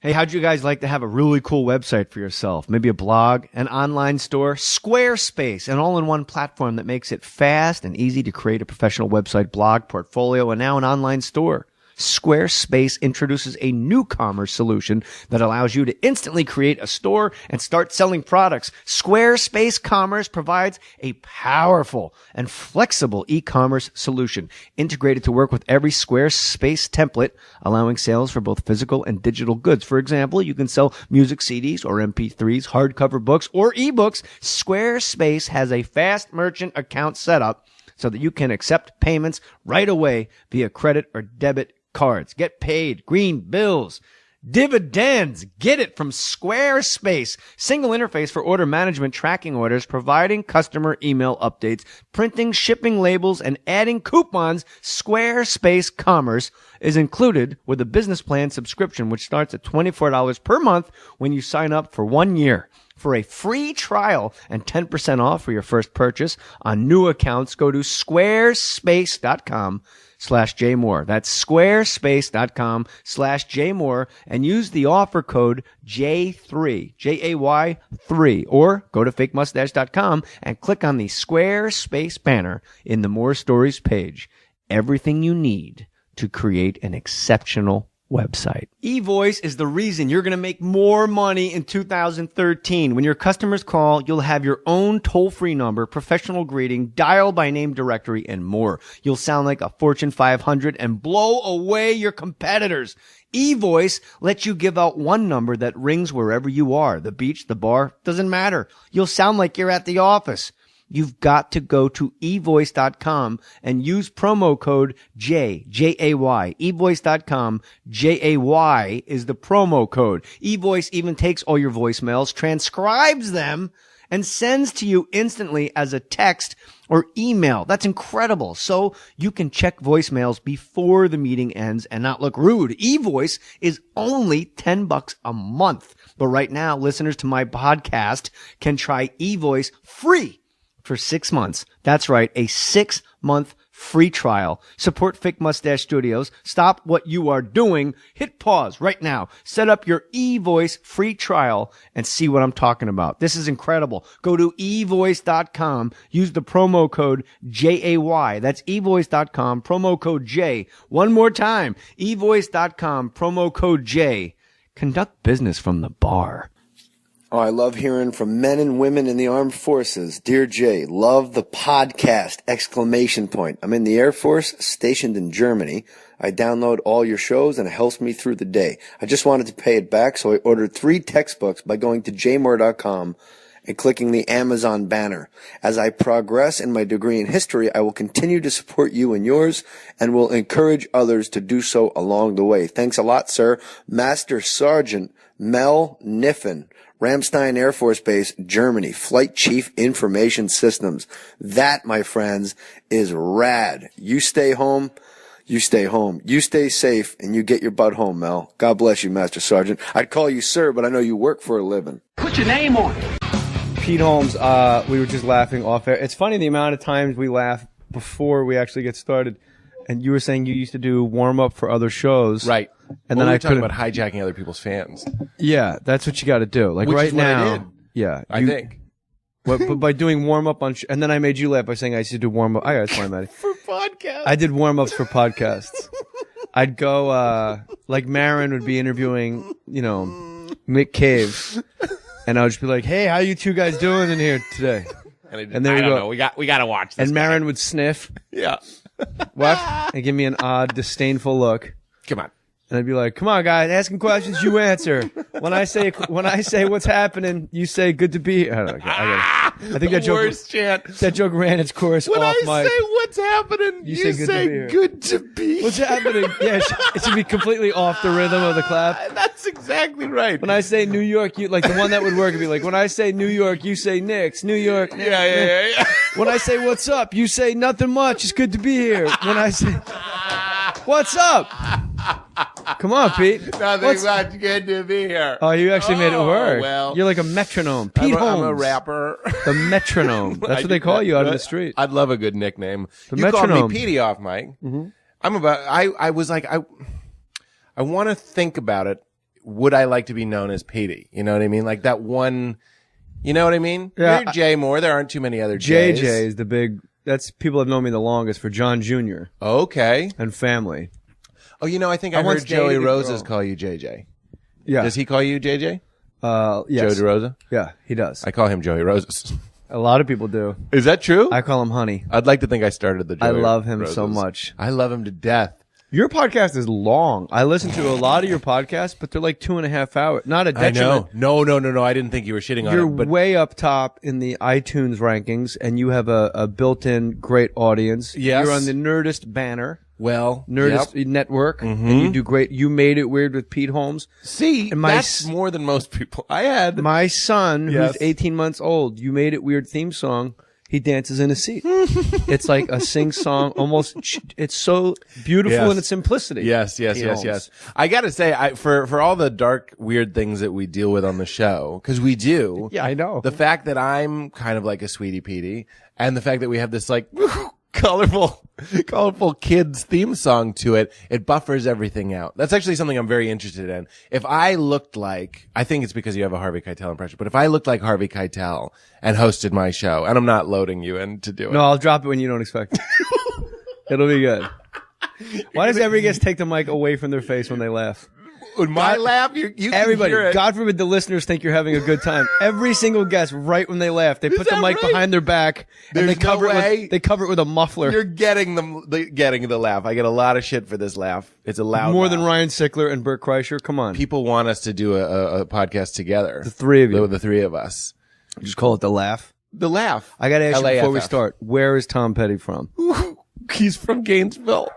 Hey, how'd you guys like to have a really cool website for yourself? Maybe a blog, an online store, Squarespace, an all-in-one platform that makes it fast and easy to create a professional website, blog, portfolio, and now an online store. Squarespace introduces a new commerce solution that allows you to instantly create a store and start selling products. Squarespace Commerce provides a powerful and flexible e-commerce solution integrated to work with every Squarespace template, allowing sales for both physical and digital goods. For example, you can sell music CDs or MP3s, hardcover books, or ebooks. Squarespace has a fast merchant account set up so that you can accept payments right away via credit or debit cards. Get paid, green bills, dividends. Get it from Squarespace. Single interface for order management, tracking orders, providing customer email updates, printing, shipping labels, and adding coupons. Squarespace Commerce is included with a business plan subscription, which starts at $24 per month when you sign up for 1 year. For a free trial and 10% off for your first purchase on new accounts, go to squarespace.com/jmohr. That's squarespace.com/jmohr and use the offer code J3, Jay3, or go to fakemustache.com and click on the Squarespace banner in the More Stories page. Everything you need to create an exceptional website. eVoice is the reason you're going to make more money in 2013. When your customers call, you'll have your own toll-free number, professional greeting, dial by name directory, and more. You'll sound like a Fortune 500 and blow away your competitors. eVoice lets you give out one number that rings wherever you are. The beach, the bar, doesn't matter. You'll sound like you're at the office. You've got to go to evoice.com and use promo code Jay, J-A-Y. evoice.com, J-A-Y is the promo code. eVoice even takes all your voicemails, transcribes them, and sends to you instantly as a text or email. That's incredible. So you can check voicemails before the meeting ends and not look rude. eVoice is only $10 a month. But right now, listeners to my podcast can try eVoice free for 6 months. That's right, a 6-month free trial. Support Fake Mustache Studios. Stop what you are doing. Hit pause right now. Set up your eVoice free trial and see what I'm talking about. This is incredible. Go to evoice.com. Use the promo code JAY. That's evoice.com, promo code J. One more time. evoice.com, promo code J. Conduct business from the bar. Oh, I love hearing from men and women in the armed forces. Dear Jay, love the podcast! ! I'm in the Air Force, stationed in Germany. I download all your shows and it helps me through the day. I just wanted to pay it back, so I ordered 3 textbooks by going to jmohr.com and clicking the Amazon banner. As I progress in my degree in history, I will continue to support you and yours and will encourage others to do so along the way. Thanks a lot, sir. Master Sergeant Mel Niffen, Ramstein Air Force Base, Germany, Flight Chief Information Systems. That, my friends, is rad. You stay home. You stay home. You stay safe, and you get your butt home, Mel. God bless you, Master Sergeant. I'd call you sir, but I know you work for a living. Put your name on it. Pete Holmes, we were just laughing off air. It's funny the amount of times we laugh before we actually get started. And you were saying you used to do warm-up for other shows. Right. And well, then we were talking about hijacking other people's fans. Yeah, that's what you got to do. Like Which right is what now. I did. Yeah. I think. But by doing warm-up on and then I made you laugh by saying I used to do warm-up. I got to explain that. For podcasts. I did warm-ups for podcasts. I'd go, like Marin would be interviewing, Mick Cave. And I would just be like, hey, how you two guys doing in here today? And there you go. Know. We got to watch this. And Marin would sniff. Yeah. What? And give me an odd, disdainful look. Come on. And I'd be like, come on, guys, asking questions, you answer. When I say what's happening, you say good to be here. I think that joke, worst chant. That joke ran its course when off I say what's happening, you say good to be. What's happening? Yeah, it should be completely off the rhythm of the clap. That's exactly right. When I say New York, you like the one that would work would be like, when I say New York, you say Knicks. New York. Yeah. When I say what's up, you say nothing much. It's good to be here. When I say what's up? Come on, Pete. Nothing much. Good to be here. Oh, you actually made it work. Well, you're like a metronome. Pete Holmes. I'm a rapper. The metronome. That's what they call you out in the street. I'd love a good nickname. The you metronome. called me Petey off, Mike. Mm-hmm. I was like, I want to think about it would I like to be known as Petey? You know what I mean? Like that one, you know what I mean? Yeah, You're Jay Mohr. There aren't too many other J's. JJ is the big, that's people have known me the longest for John Jr. Okay. and family. Oh, you know, I think I once heard Joey dated a Roses girl. call you JJ. Yeah. Does he call you JJ? Yes. Joe DeRosa? Yeah, he does. I call him Joey Roses. A lot of people do. Is that true? I call him Honey. I'd like to think I started the Joey I love him Roses. so much. I love him to death. Your podcast is long. I listen to a lot of your podcasts, but they're like 2.5 hours. Not a I detriment. know. No. I didn't think you were shitting on You're it. But way up top in the iTunes rankings, and you have a built-in great audience. Yes. You're on the Nerdist banner, well, Nerdist yep. Network, and you do great. You Made It Weird with Pete Holmes. See, And my that's more than most people. I had. My son, Yes. who's 18 months old, You Made It Weird theme song. He dances in a seat. It's like a sing song, almost. It's so beautiful Yes. in its simplicity. Yes. Holmes. I gotta say, for all the dark, weird things that we deal with on the show, because we do. Yeah, I know. The fact that I'm kind of like a sweetie Petey, and the fact that we have this like colorful kids theme song to it, it buffers everything out. That's actually something I'm very interested in. If I looked like, I think it's because you have a Harvey Keitel impression, but if I looked like Harvey Keitel and hosted my show, and I'm not loading you in to do it. No, I'll drop it when you don't expect it. It'll be good. Why does every guest take the mic away from their face when they laugh? With my laugh, you can Everybody, hear it. God forbid the listeners think you're having a good time. Every single guest, right when they laugh, they put the that mic right? behind their back and There's they cover no it way. with, they cover it with a muffler. You're getting the laugh. I get a lot of shit for this laugh. It's a loud More laugh. than Ryan Sickler and Bert Kreischer. Come on. People want us to do a podcast together. The three of you. The three of us. Just call it the laugh. The laugh. I got to ask you before we LAFF. start, where is Tom Petty from? He's from Gainesville.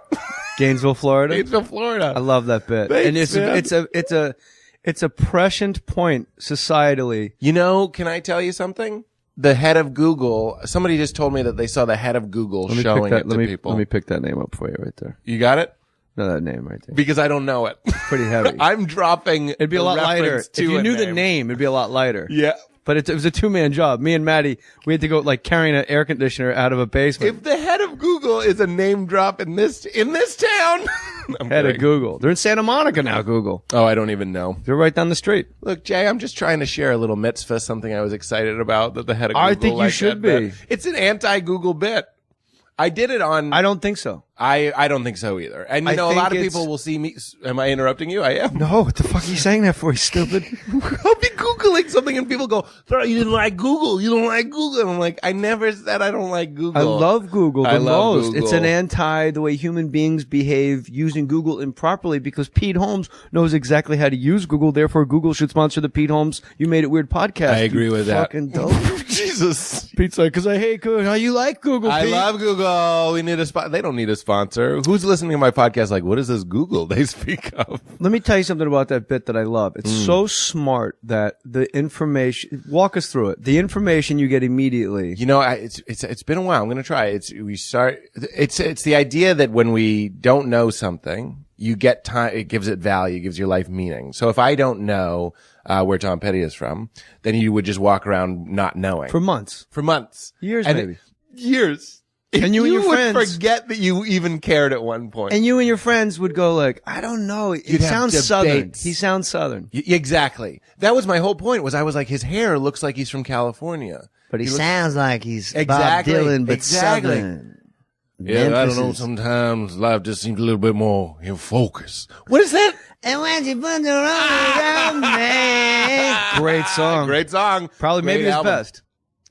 Gainesville, Florida? Gainesville, Florida. I love that bit. Thanks, and it's a prescient point societally. You know, can I tell you something? The head of Google, somebody just told me that they saw the head of Google showing it to people. Let me pick that name up for you right there. You got it? No, that name right there. Because I don't know it. Pretty heavy. I'm dropping. It'd be a lot lighter. If you knew the name, it'd be a lot lighter. Yeah. But it was a two-man job. Me and Maddie, we had to go like carrying an air conditioner out of a basement. If the head of Google is a name drop in this town, I'm Head of kidding. Google. They're in Santa Monica now, Google. Oh, I don't even know. They're right down the street. Look, Jay, I'm just trying to share a little mitzvah, something I was excited about that the head of Google I think you liked should that be. bit. It's an anti-Google bit. I did it on. I don't think so. I don't think so either. And I you know, a think lot of it's- people will see me. Am I interrupting you? I am. No, what the fuck are you saying that for, you stupid? I'll be Googling something and people go, "Bro, you didn't like Google. You don't like Google." And I'm like, I never said I don't like Google. I love Google the I love most. Google. It's an anti the way human beings behave using Google improperly because Pete Holmes knows exactly how to use Google. Therefore, Google should sponsor the Pete Holmes You Made It Weird podcast. I agree you with that. fucking dope. Jesus. Pete's like, because I hate Google. How you like Google, I Pete? love Google. We need a spot. They don't need a sponsor. Who's listening to my podcast like, what is this Google they speak of? Let me tell you something about that bit that I love. It's so smart that the information, walk us through it. The information you get immediately. You know, it's been a while. I'm going to try. It's the idea that when we don't know something, you get time, it gives it value, gives your life meaning. So if I don't know, where Tom Petty is from, then you would just walk around not knowing. For months. For months. Years, And maybe. Years. And you and your would friends- forget that you even cared at one point. And you and your friends would go like, I don't know. It You'd have sounds southern. debates. He sounds southern. Exactly. That was my whole point. Was I was like, his hair looks like he's from California, But he looks- sounds like he's Exactly. Bob Dylan, but Exactly. southern. Yeah, I don't know. Memphis is- Sometimes life just seems a little bit more in focus. What is that? And when you put the arm around me. Great song. Great song. Probably maybe Great his album. best.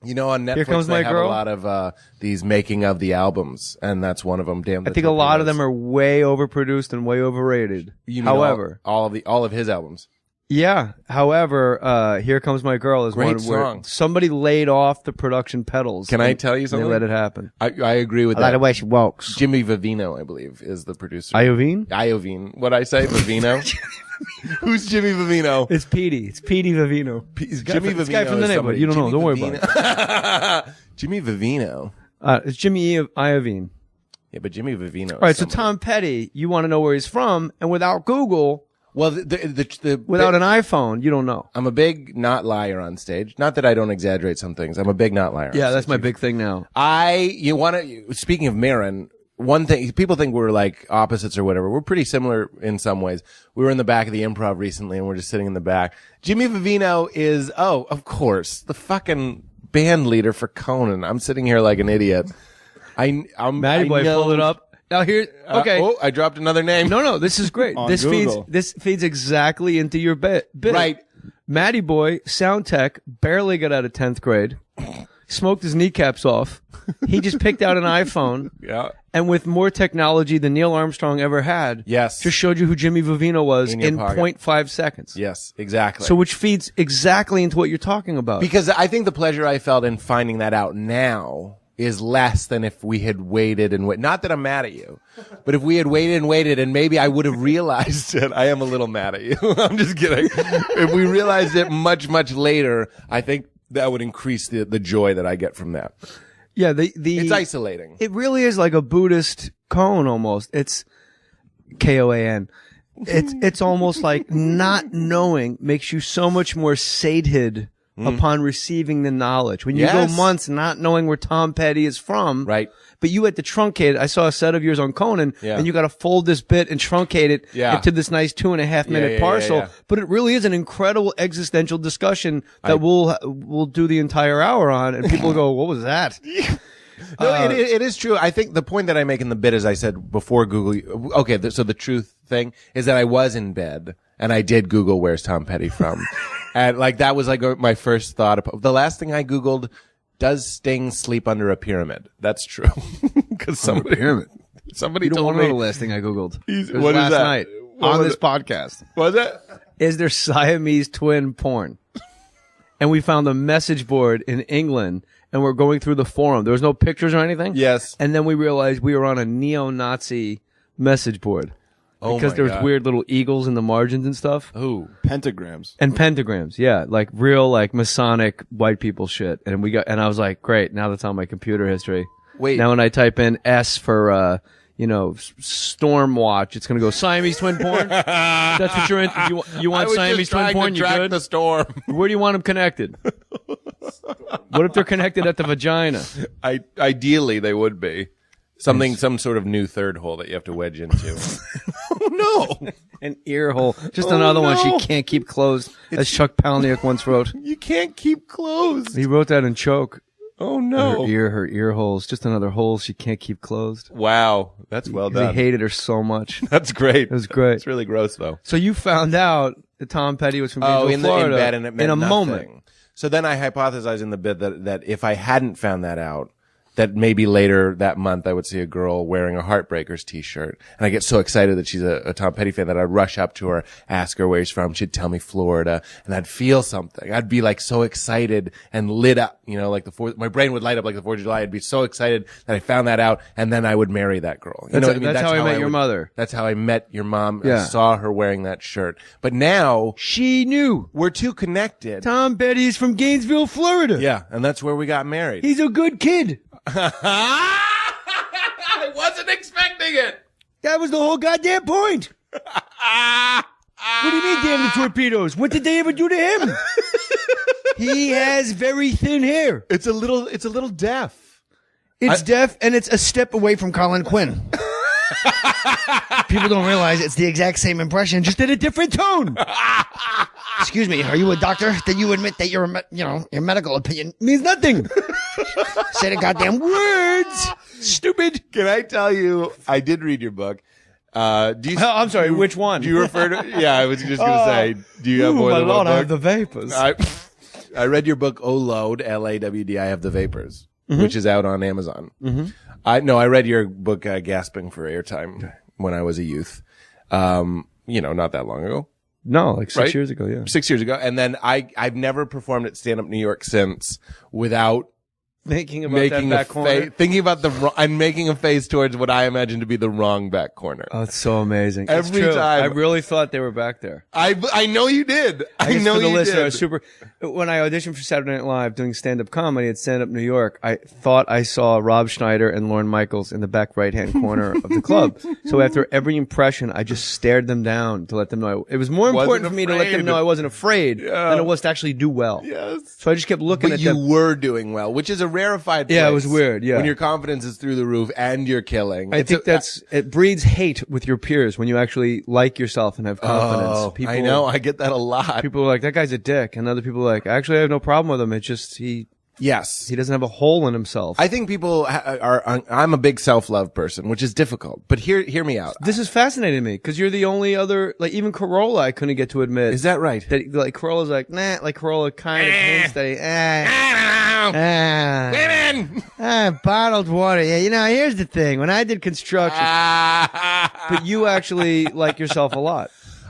You know, on Netflix, Here Comes they My have Girl? a lot of these making of the albums, and that's one of them. Damn, I think a lot of them are way overproduced and way overrated. You mean However, all of his albums. yeah. However, Here Comes My Girl is Great one where song. somebody laid off the production pedals. Can I and tell you They something? let it happen. I agree with I like that. the way she walks. Jimmy Vivino, I believe, is the producer. Iovine? Iovine. What'd I say? Vivino? Who's Jimmy Vivino? It's Petey. It's Petey Vivino. Jimmy This guy Vivino from the is neighborhood. somebody- You don't know. Jimmy Don't worry about it. Jimmy Vivino. It's Jimmy Iovine. Yeah, but Jimmy Vivino. All right, so Tom Petty, you want to know where he's from, and without Google, Well, without an iPhone, you don't know. I'm a big not liar on stage. Not that I don't exaggerate some things. I'm a big not liar. Yeah, on that's stage. my big thing now. Speaking of Marin, one thing, people think we're like opposites or whatever. We're pretty similar in some ways. We were in the back of the Improv recently and we're just sitting in the back. Jimmy Vivino is, of course, the fucking band leader for Conan. I'm sitting here like an idiot. Matty Boy, pull it up. Now here, okay. I dropped another name. No, this is great. This feeds exactly into your bit. Right. Matty Boy, sound tech, barely got out of 10th grade. Smoked his kneecaps off. He just picked out an iPhone. Yeah. And with more technology than Neil Armstrong ever had. Yes. Just showed you who Jimmy Vivino was in 0.5 seconds. Yes, exactly. So which feeds exactly into what you're talking about. Because I think the pleasure I felt in finding that out now is less than if we had waited and waited. Not that I'm mad at you, but if we had waited and maybe I would have realized it. I am a little mad at you. I'm just kidding. If we realized it much, much later, I think that would increase the joy that I get from that. Yeah, it's isolating. It really is like a Buddhist koan almost. It's Koan. It's almost like not knowing makes you so much more sated upon receiving the knowledge. When you go months not knowing where Tom Petty is from, right? But you had to truncate it. I saw a set of yours on Conan, and you got to fold this bit and truncate it into this nice 2.5 minute parcel. But it really is an incredible existential discussion that we'll do the entire hour on, and people go, "What was that?" No, it is true. I think the point that I make in the bit, as I said before, Google. Okay, so the truth thing is that I was in bed and I did Google "Where's Tom Petty from," and like that was like my first thought. The last thing I Googled: does Sting sleep under a pyramid? That's true. Because somebody you don't told want me to know the last thing I Googled. What last is that? night on this podcast. Was it? Is there Siamese twin porn? And we found a message board in England, and we're going through the forum. There was no pictures or anything. Yes. And then we realized we were on a neo-Nazi message board. Because there was weird little eagles in the margins and stuff. Ooh. Pentagrams. And pentagrams, yeah. Like real, like, Masonic white people shit. And I was like, great, now that's on my computer history. Wait. Now when I type in S for, Storm Watch, it's gonna go Siamese twin porn. That's what you're into. You want Siamese twin porn? You good? The storm. Where do you want them connected? What if they're connected at the vagina? Ideally, they would be. Some sort of new third hole that you have to wedge into. Oh, no. An ear hole. Just another one she can't keep closed, as Chuck Palahniuk once wrote. You can't keep closed. He wrote that in Choke. Oh, no. Her ear holes. Just another hole she can't keep closed. Wow. That's well done. He hated her so much. That's great. It was great. It's really gross, though. So you found out that Tom Petty was from Gainesville, Florida. In bed, and it meant in a nothing. moment. So then I hypothesized in the bit that if I hadn't found that out, that maybe later that month I would see a girl wearing a Heartbreakers t-shirt. And I get so excited that she's a Tom Petty fan that I'd rush up to her, ask her where she's from. She'd tell me Florida, and I'd feel something. I'd be like so excited and lit up, like my brain would light up like the 4th of July. I'd be so excited that I found that out, and then I would marry that girl. You know what I mean? That's how I met your mother. That's how I met your mom. Yeah. I saw her wearing that shirt. But now she knew. We're too connected. Tom Petty's from Gainesville, Florida. Yeah, and that's where we got married. He's a good kid. I wasn't expecting it. That was the whole goddamn point. What do you mean, damn the torpedoes? What did they ever do to him? He has very thin hair. It's a little deaf. It's deaf, and it's a step away from Colin Quinn. People don't realize it's the exact same impression, just in a different tone. Excuse me, are you a doctor? Then you admit that your medical opinion means nothing. Say the goddamn words. Stupid. Can I tell you, I did read your book. I'm sorry, which one? Do you refer to? Yeah, I was just going to say, do you have more than one book? I have the vapors. I read your book, O Load, L-A-W-D, I Have the Vapors, which is out on Amazon. Mm-hmm. I read your book, Gasping for Airtime, when I was a youth. Not that long ago. No, like 6 years ago, yeah. 6 years ago. And then I've never performed at Stand Up New York since without thinking about that back corner. Thinking about I'm making a face towards what I imagine to be the wrong back corner. Oh, it's so amazing. Every time. I really thought they were back there. I know you did. I know for the you listener, did. Super. When I auditioned for Saturday Night Live doing stand-up comedy at Stand Up New York, I thought I saw Rob Schneider and Lorne Michaels in the back right-hand corner of the club. So after every impression, I just stared them down to let them know. It was more important for me to let them know I wasn't afraid than it was to actually do well. Yes. So I just kept looking at them. But you were doing well, which is a rarefied place. Yeah, it was weird. Yeah. When your confidence is through the roof and you're killing. I think it breeds hate with your peers when you actually like yourself and have confidence. Oh, I know. I get that a lot. People are like, that guy's a dick. And other people are like, actually, I have no problem with him. It's just Yes. he doesn't have a hole in himself. I think people I'm a big self-love person, which is difficult. But hear me out. This is fascinating to me because you're the only other, like even Corolla I couldn't get to admit. Is that right? That like Corolla's like, nah, like Corolla kind of hints that Women! bottled water. Yeah, you know, here's the thing. When I did construction, but you actually like yourself a lot.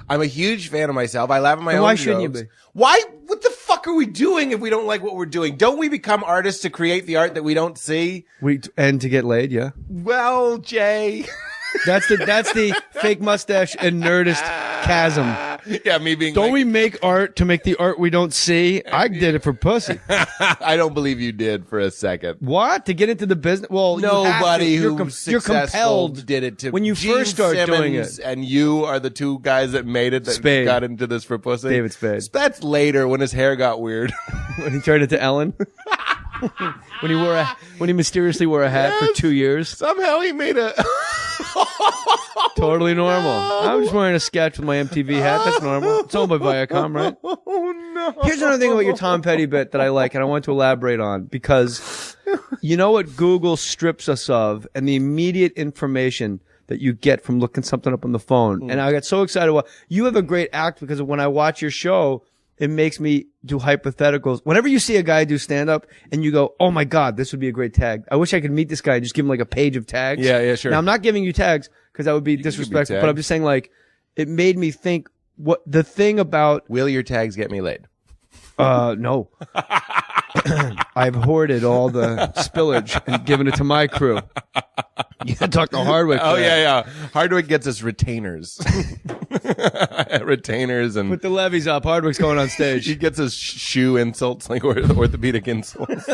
I'm a huge fan of myself. I laugh at my own Why jokes. shouldn't you be? Why? What the fuck are we doing if we don't like what we're doing? Don't we become artists to create the art that we don't see? And to get laid, yeah. Well, Jay. That's the fake mustache and nerdist chasm. Yeah, me being Don't we make art to make the art we don't see? I did it for pussy. I don't believe you did for a second. What? To get into the business? Well, Nobody you're successful compelled did it to when you Gene first start doing Simmons it. And you are the two guys that made it that Spade. got into this for pussy. David Spade. That's later when his hair got weird. When he turned into Ellen. when he mysteriously wore a hat for 2 years. Somehow he made a Totally normal. I'm just wearing a sketch with my MTV hat. That's normal. It's owned by Viacom, right? Oh no. Here's another thing about your Tom Petty bit that I like and I want to elaborate on because you know what Google strips us of and the immediate information that you get from looking something up on the phone. And I got so excited. You have a great act because when I watch your show, it makes me do hypotheticals. Whenever you see a guy do stand-up and you go, oh my God, this would be a great tag. I wish I could meet this guy and just give him like a page of tags. Yeah, sure. Now, I'm not giving you tags because that would be disrespectful, but I'm just saying like, it made me think what the thing about. Will your tags get me laid? No. I've hoarded all the spillage and given it to my crew. You gotta talk to Hardwick. Oh, yeah. Hardwick gets us retainers. Retainers and. Put the levies up. Hardwick's going on stage. He gets us shoe insults, like orthopedic insults.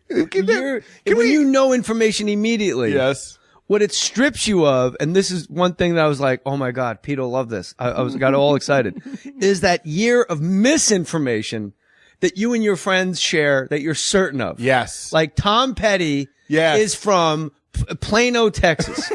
When you know information immediately. Yes. What it strips you of, and this is one thing that I was like, oh my God, Pete will love this. I got all excited. Is that year of misinformation that you and your friends share that you're certain of. Yes. Like Tom Petty is from Plano, Texas.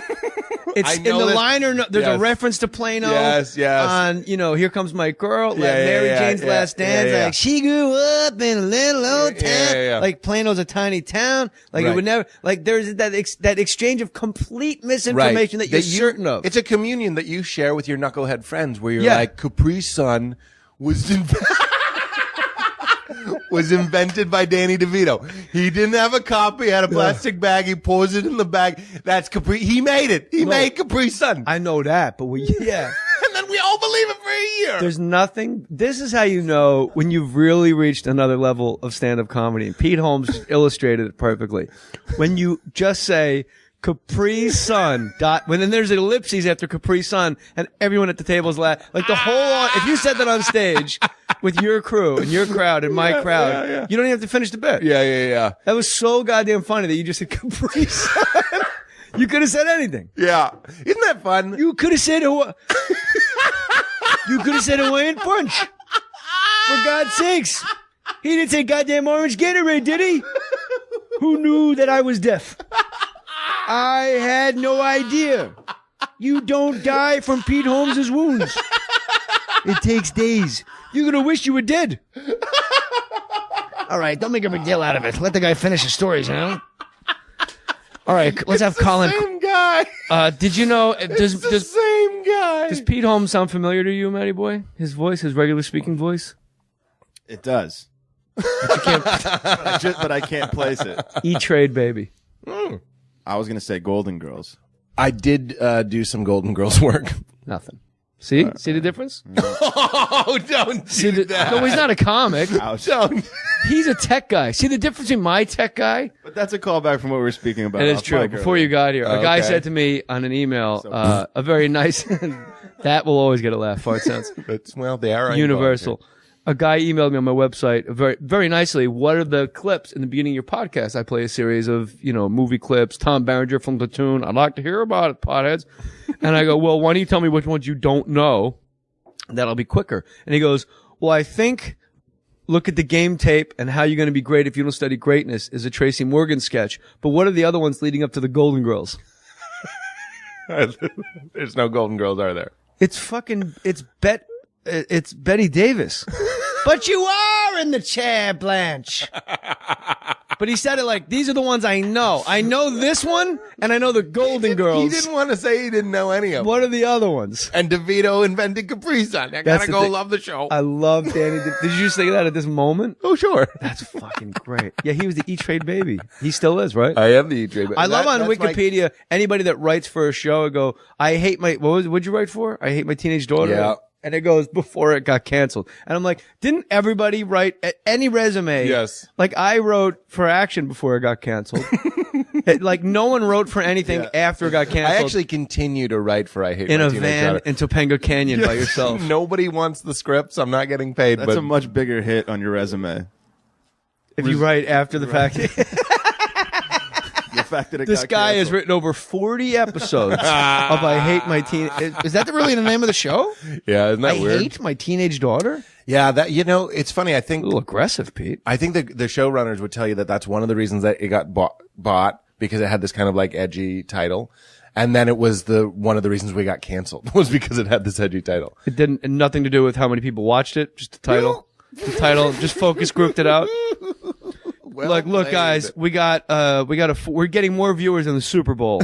It's in the liner. There's a reference to Plano. Yes. On, Here Comes My Girl. Mary Jane's Last Dance. Like, she grew up in a little old town. Like, Plano's a tiny town. Like, it would never, like, there's that exchange of complete misinformation that you're certain of. It's a communion that you share with your knucklehead friends where you're like, Capri Sun was invented by Danny DeVito. He didn't have a copy, had a plastic bag, he pours it in the bag. That's Capri. He made it. He made Capri Sun. I know that, but And then we all believe it for a year. There's nothing. This is how you know when you've really reached another level of stand-up comedy. And Pete Holmes illustrated it perfectly. When you just say Capri Sun when then there's ellipses after Capri Sun and everyone at the table is laughing. Like the whole, if you said that on stage with your crew and your crowd and my crowd, you don't even have to finish the bit. Yeah. That was so goddamn funny that you just said Capri Sun. You could have said anything. Yeah. Isn't that fun? You could have said Hawaiian Punch. For God's sakes. He didn't say goddamn orange Gatorade, did he? Who knew that I was deaf? I had no idea. You don't die from Pete Holmes' wounds. It takes days. You're going to wish you were dead. All right, don't make a big deal out of it. Let the guy finish his stories, All right, let's have Colin. Same guy. Did you know? Does the same guy. Does Pete Holmes sound familiar to you, Matty Boy? His voice, his regular speaking voice? It does. But you can't. But I can't place it. E-Trade, baby. I was going to say Golden Girls. I did do some Golden Girls work. Nothing. See? See the difference? Oh, don't do that. No, he's not a comic. Ouch. Don't. He's a tech guy. See the difference in my tech guy? But that's a callback from what we were speaking about. It is true. Before you got here, a guy said to me on an email, a very nice, that will always get a laugh, fart sounds. They are universal. A guy emailed me on my website very, very nicely. What are the clips in the beginning of your podcast? I play a series of, movie clips. Tom Berenger from Platoon. I'd like to hear about it, potheads. And I go, well, why don't you tell me which ones you don't know? That'll be quicker. And he goes, well, I think Look at the game tape and how you're going to be great if you don't study greatness is a Tracy Morgan sketch. But what are the other ones leading up to the Golden Girls? There's no Golden Girls, are there? It's Betty Davis. But you are in the chair, Blanche. But he said it like, these are the ones I know. I know this one, and I know the Golden Girls. He didn't want to say he didn't know any of them. What are the other ones? And DeVito invented Capri Sun. I gotta go love the show. I love Danny. Did you just think of that at this moment? Oh, sure. That's fucking great. Yeah, he was the E-Trade baby. He still is, right? I am the E-Trade baby. I love on Wikipedia, anybody that writes for a show, I go, I hate my, what'd you write for? I hate my teenage daughter. Yeah. And it goes before it got canceled. And I'm like, didn't everybody write any resume? Yes. Like I wrote for Action before it got canceled. Like no one wrote for anything after it got canceled. I actually continue to write for I Hate in My a Teenage van Daughter. in Topanga Canyon by yourself. Nobody wants the scripts. I'm not getting paid. That's but a much bigger hit on your resume. If you write after the fact. The fact that it This got guy has canceled. written over 40 episodes of I Hate My Teen. Is that really the name of the show? yeah, isn't that I weird? hate my teenage daughter? Yeah, that it's funny. I A think little aggressive, Pete. the showrunners would tell you that that's one of the reasons that it got bought because it had this kind of like edgy title. And then it was one of the reasons we got canceled was because it had this edgy title. It didn't nothing to do with how many people watched it. Just the title. The title. Just focus grouped it out. Well Like, look, played. guys, we're getting more viewers than the Super Bowl.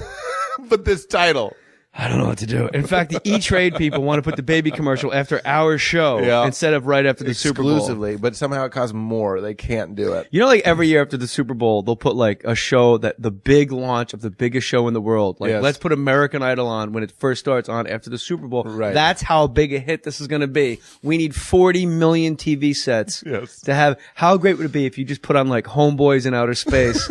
But this title. I don't know what to do. In fact, the E-Trade people want to put the baby commercial after our show instead of right after the Super Bowl. Exclusively, but somehow it costs more. They can't do it. You know, like every year after the Super Bowl, they'll put like a show that the big launch of the biggest show in the world. Like, Yes. let's put American Idol on when it first starts on after the Super Bowl. Right. That's how big a hit this is going to be. We need 40 million TV sets to have. How great would it be if you just put on like Homeboys in Outer Space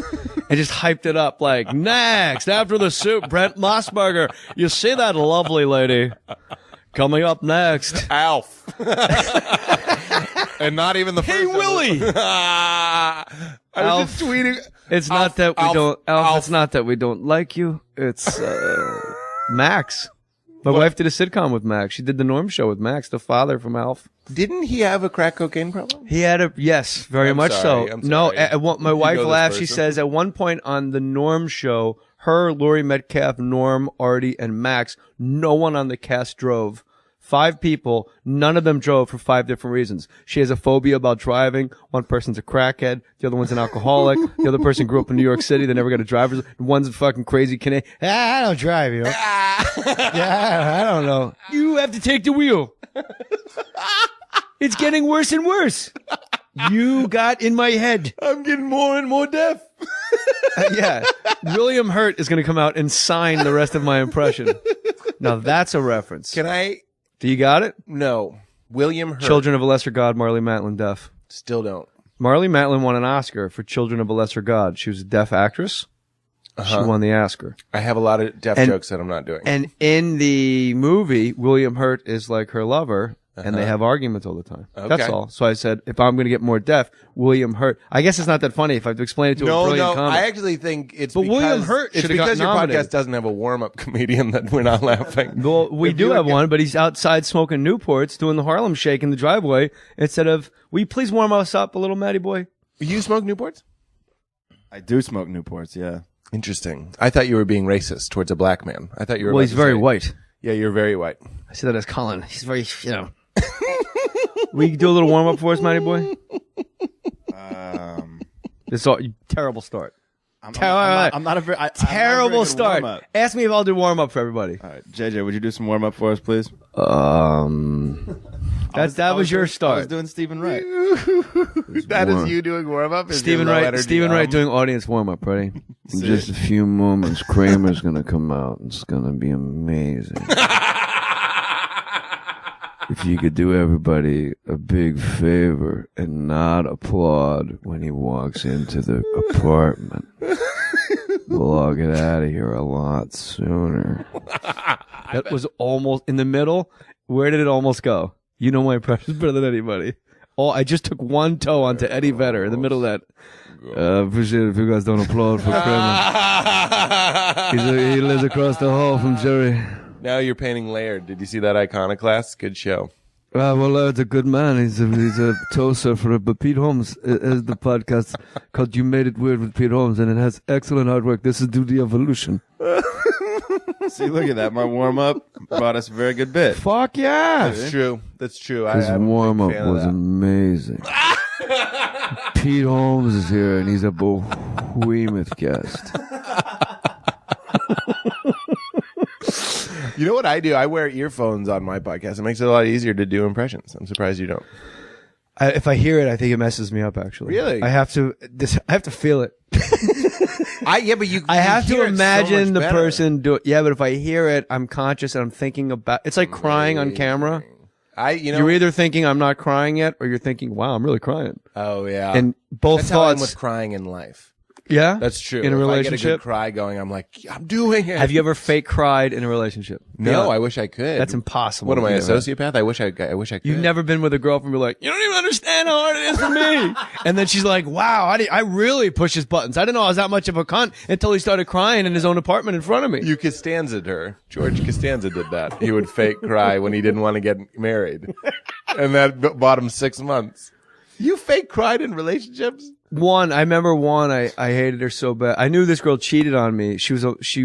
and just hyped it up like, next after the Super, Brent Mossberger. You see that lovely lady coming up next. Alf. And not even the first. Hey, Willie. I was Alf. just tweeting. It's not that we don't, Alf, it's not that we don't like you. It's, Max. My wife did a sitcom with Max. She did the Norm Show with Max, the father from Alf. Didn't he have a crack cocaine problem? He had yes, very I'm much sorry, so. I'm No, sorry. my wife know this laughs. She person? says at one point on the Norm Show, her, Laurie Metcalf, Norm, Artie, and Max, no one on the cast drove. 5 people, none of them drove for 5 different reasons. She has a phobia about driving. One person's a crackhead. The other one's an alcoholic. The other person grew up in New York City. They never got a driver's. One's a fucking crazy Canadian. I don't drive, you know. Yeah, I don't know. You have to take the wheel. It's getting worse and worse. You got in my head. I'm getting more and more deaf. Yeah. William Hurt is going to come out and sign the rest of my impression. Now that's a reference. Can I? Do you got it? No. William Hurt. Children of a Lesser God, Marley Matlin, deaf. Still don't. Marley Matlin won an Oscar for Children of a Lesser God. She was a deaf actress. She won the Oscar. I have a lot of deaf jokes that I'm not doing. And in the movie, William Hurt is like her lover, and they have arguments all the time. That's Okay. all. So I said, if I'm going to get more deaf, William Hurt. I guess it's not that funny if I have to explain it to a brilliant comic. I actually think it's But because William Hurt it's should've because gotten your nominated. podcast doesn't have a warm-up comedian that we're not laughing. Well, we If do you have would get- one, but he's outside smoking Newports, doing the Harlem Shake in the driveway, instead of, will you please warm us up a little, Matty boy? You smoke Newports? I do smoke Newports, yeah. Interesting. I thought you were being racist towards a black man. I thought you were. Well, about he's to very say- white. Yeah, you're very white. I say that as Colin. He's very, you know. Will you do a little warm up for us, Matty boy? This all terrible start. I'm not a very Terrible start. Warm-up. Ask me if I'll do warm up for everybody. All right, JJ, would you do some warm up for us, please? That was your I was start. doing Stephen Wright. That is you doing warm-up? Stephen Wright doing audience warm up. Ready? In just a few moments, Kramer's gonna come out. It's gonna be amazing. If you could do everybody a big favor and not applaud when he walks into the apartment, we'll all get out of here a lot sooner. That was almost in the middle. Where did it almost go? You know my impressions better than anybody. Oh, I just took one toe onto Eddie Vedder in the middle of that. Appreciate it if you guys don't applaud for Kramer. He lives across the hall from Jerry. Now you're painting Laird. Did you see that Iconoclast? Good show. It's a good man. He's a toaster for it. But Pete Holmes is the podcast called You Made It Weird with Pete Holmes, and it has excellent artwork. This is due to evolution. See, look at that. My warm-up brought us a very good bit. Fuck yeah. That's true. That's true. His warm-up was amazing. Pete Holmes is here, and he's a behemoth guest. You know what I do? I wear earphones on my podcast. It makes it a lot easier to do impressions. I'm surprised you don't. If I hear it, I think it messes me up, actually. Really? I have to feel it. But you. I have to imagine the better. person do it. Yeah, but if I hear it, I'm conscious and I'm thinking about. It's like crying on camera. You're either thinking I'm not crying yet, or you're thinking, "Wow, I'm really crying." Oh yeah. And both That's how I'm thoughts. with crying in life. Yeah, That's true. In a If relationship, I get a good cry going, I'm like, I'm doing it. have you ever fake cried in a relationship? No, I wish I could. That's impossible. What am I, a You know, right? sociopath? I wish I could. You've never been with a girlfriend who's like, you don't even understand how hard it is for me. And then she's like, wow, I really push his buttons. I didn't know I was that much of a cunt until he started crying in his own apartment in front of me. You Costanza'd her. George Costanza did that. He would fake cry when he didn't want to get married. And that bought him 6 months. You fake cried in relationships? I remember I hated her so bad. I knew this girl cheated on me. She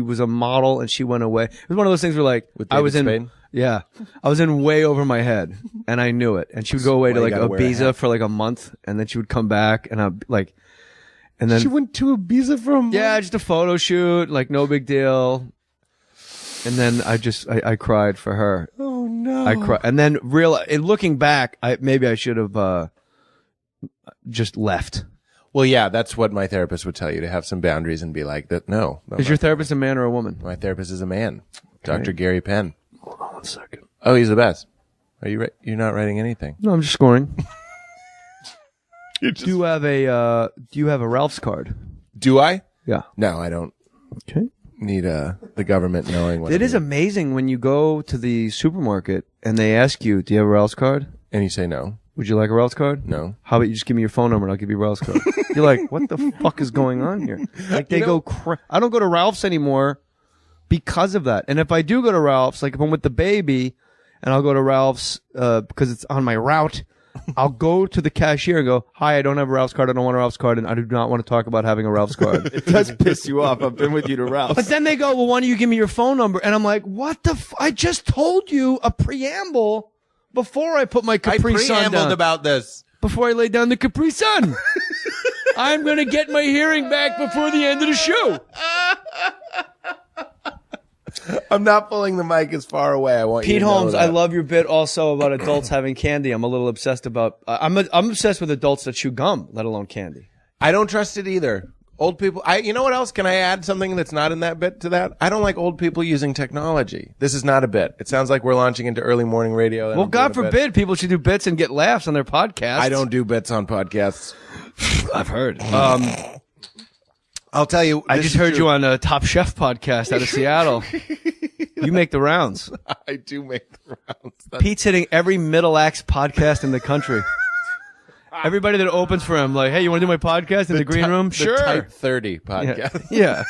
was a model and she went away. It was one of those things where like, With I was in, David Spade? yeah, I was in way over my head and I knew it. And she would go away to why like you gotta wear a Ibiza hat. for like a month and then she would come back and I'd like, and then, She went to Ibiza for a month? yeah, just a photo shoot, like no big deal. And then I cried for her. Oh no. I cried. And then looking back, maybe I should have, just left. Well, yeah, that's what my therapist would tell you, to have some boundaries and be like that. No. Is your therapist a man or a woman? My therapist is a man. Dr. Gary Penn. Hold on 1 second. Oh, he's the best. Are you you're not writing anything? No, I'm just scoring. Do you have a Ralph's card? Do I? Yeah. No, I don't Okay. need the government knowing what It I is do. amazing when you go to the supermarket and they ask you, "Do you have a Ralph's card? And you say no. Would you like a Ralph's card?" No. How about you just give me your phone number and I'll give you a Ralph's card? You're like, what the fuck is going on here? Like they go. I don't go to Ralph's anymore because of that. And if I do go to Ralph's, like if I'm with the baby, and I'll go to Ralph's because it's on my route. I'll go to the cashier and go, "Hi, I don't have a Ralph's card. I don't want a Ralph's card, and I do not want to talk about having a Ralph's card." It does piss you off. I've been with you to Ralph's. But then they go, "Well, why don't you give me your phone number?" And I'm like, "What the? I just told you a preamble before I put my Capri Sun down. about this. Before I lay down the Capri Sun. I'm gonna get my hearing back before the end of the show." I'm not pulling the mic as far away. I want you Pete to know Holmes, that. I love your bit also about adults having candy. I'm a little obsessed about. I'm obsessed with adults that chew gum, let alone candy. I don't trust it either. Old people. You know what else? Can I add something that's not in that bit to that? I don't like old people using technology. This is not a bit. It sounds like we're launching into early morning radio. and Well, I'm doing God a bit. forbid people should do bits and get laughs on their podcasts. I don't do bits on podcasts. I've heard. I'll tell you. I just heard you on a Top Chef podcast out of Seattle. You make the rounds. I do make the rounds. Pete's hitting every middle acts podcast in the country. Everybody that opens for him, like, "Hey, you want to do my podcast in the green room?" Sure. The Type 30 podcast. Yeah.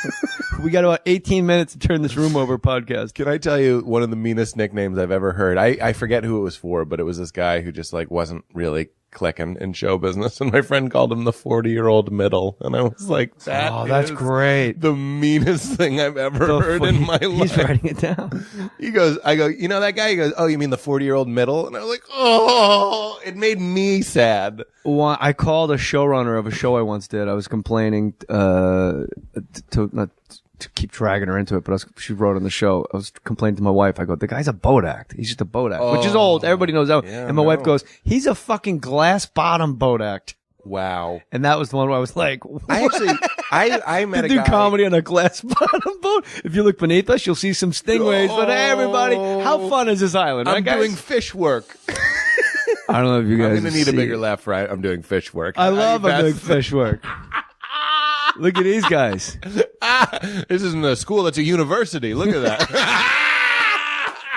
We got about 18 minutes to turn this room over podcast. Can I tell you one of the meanest nicknames I've ever heard? I forget who it was for, but it was this guy who just like wasn't really clicking in show business, and my friend called him the 40-year-old middle, and I was like, That's is great. the meanest thing I've ever heard in my life. He's writing it down. I go, you know that guy? He goes, "Oh, you mean the 40-year-old middle?" And I was like, oh, it made me sad. Well, I called a showrunner of a show I once did. I was complaining not to keep dragging her into it, but she wrote on the show. I was complaining to my wife. I go, "The guy's a boat act. He's just a boat act," which is old. Everybody knows that. Yeah, and my wife goes, "He's a fucking glass bottom boat act." Wow. And that was the one where I was like, I actually, I met to a do guy. comedy on a glass bottom boat. If you look beneath us, you'll see some stingrays. But hey, everybody, how fun is this island? I'm right, guys? doing fish work. I don't know if you guys. I'm going to need a bigger laugh, right? I'm doing fish work. I love mean, a big that's- fish work. Look at these guys. This isn't a school, it's a university. Look at that.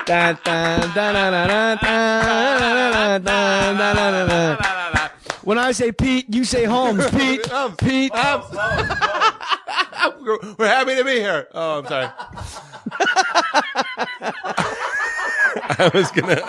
Dun, dun, dun, dun, dun, dun, dun, dun, dun, dun, dun. When I say Pete, you say Holmes. Pete, Pete. We're happy to be here. Oh, I'm sorry. I was gonna.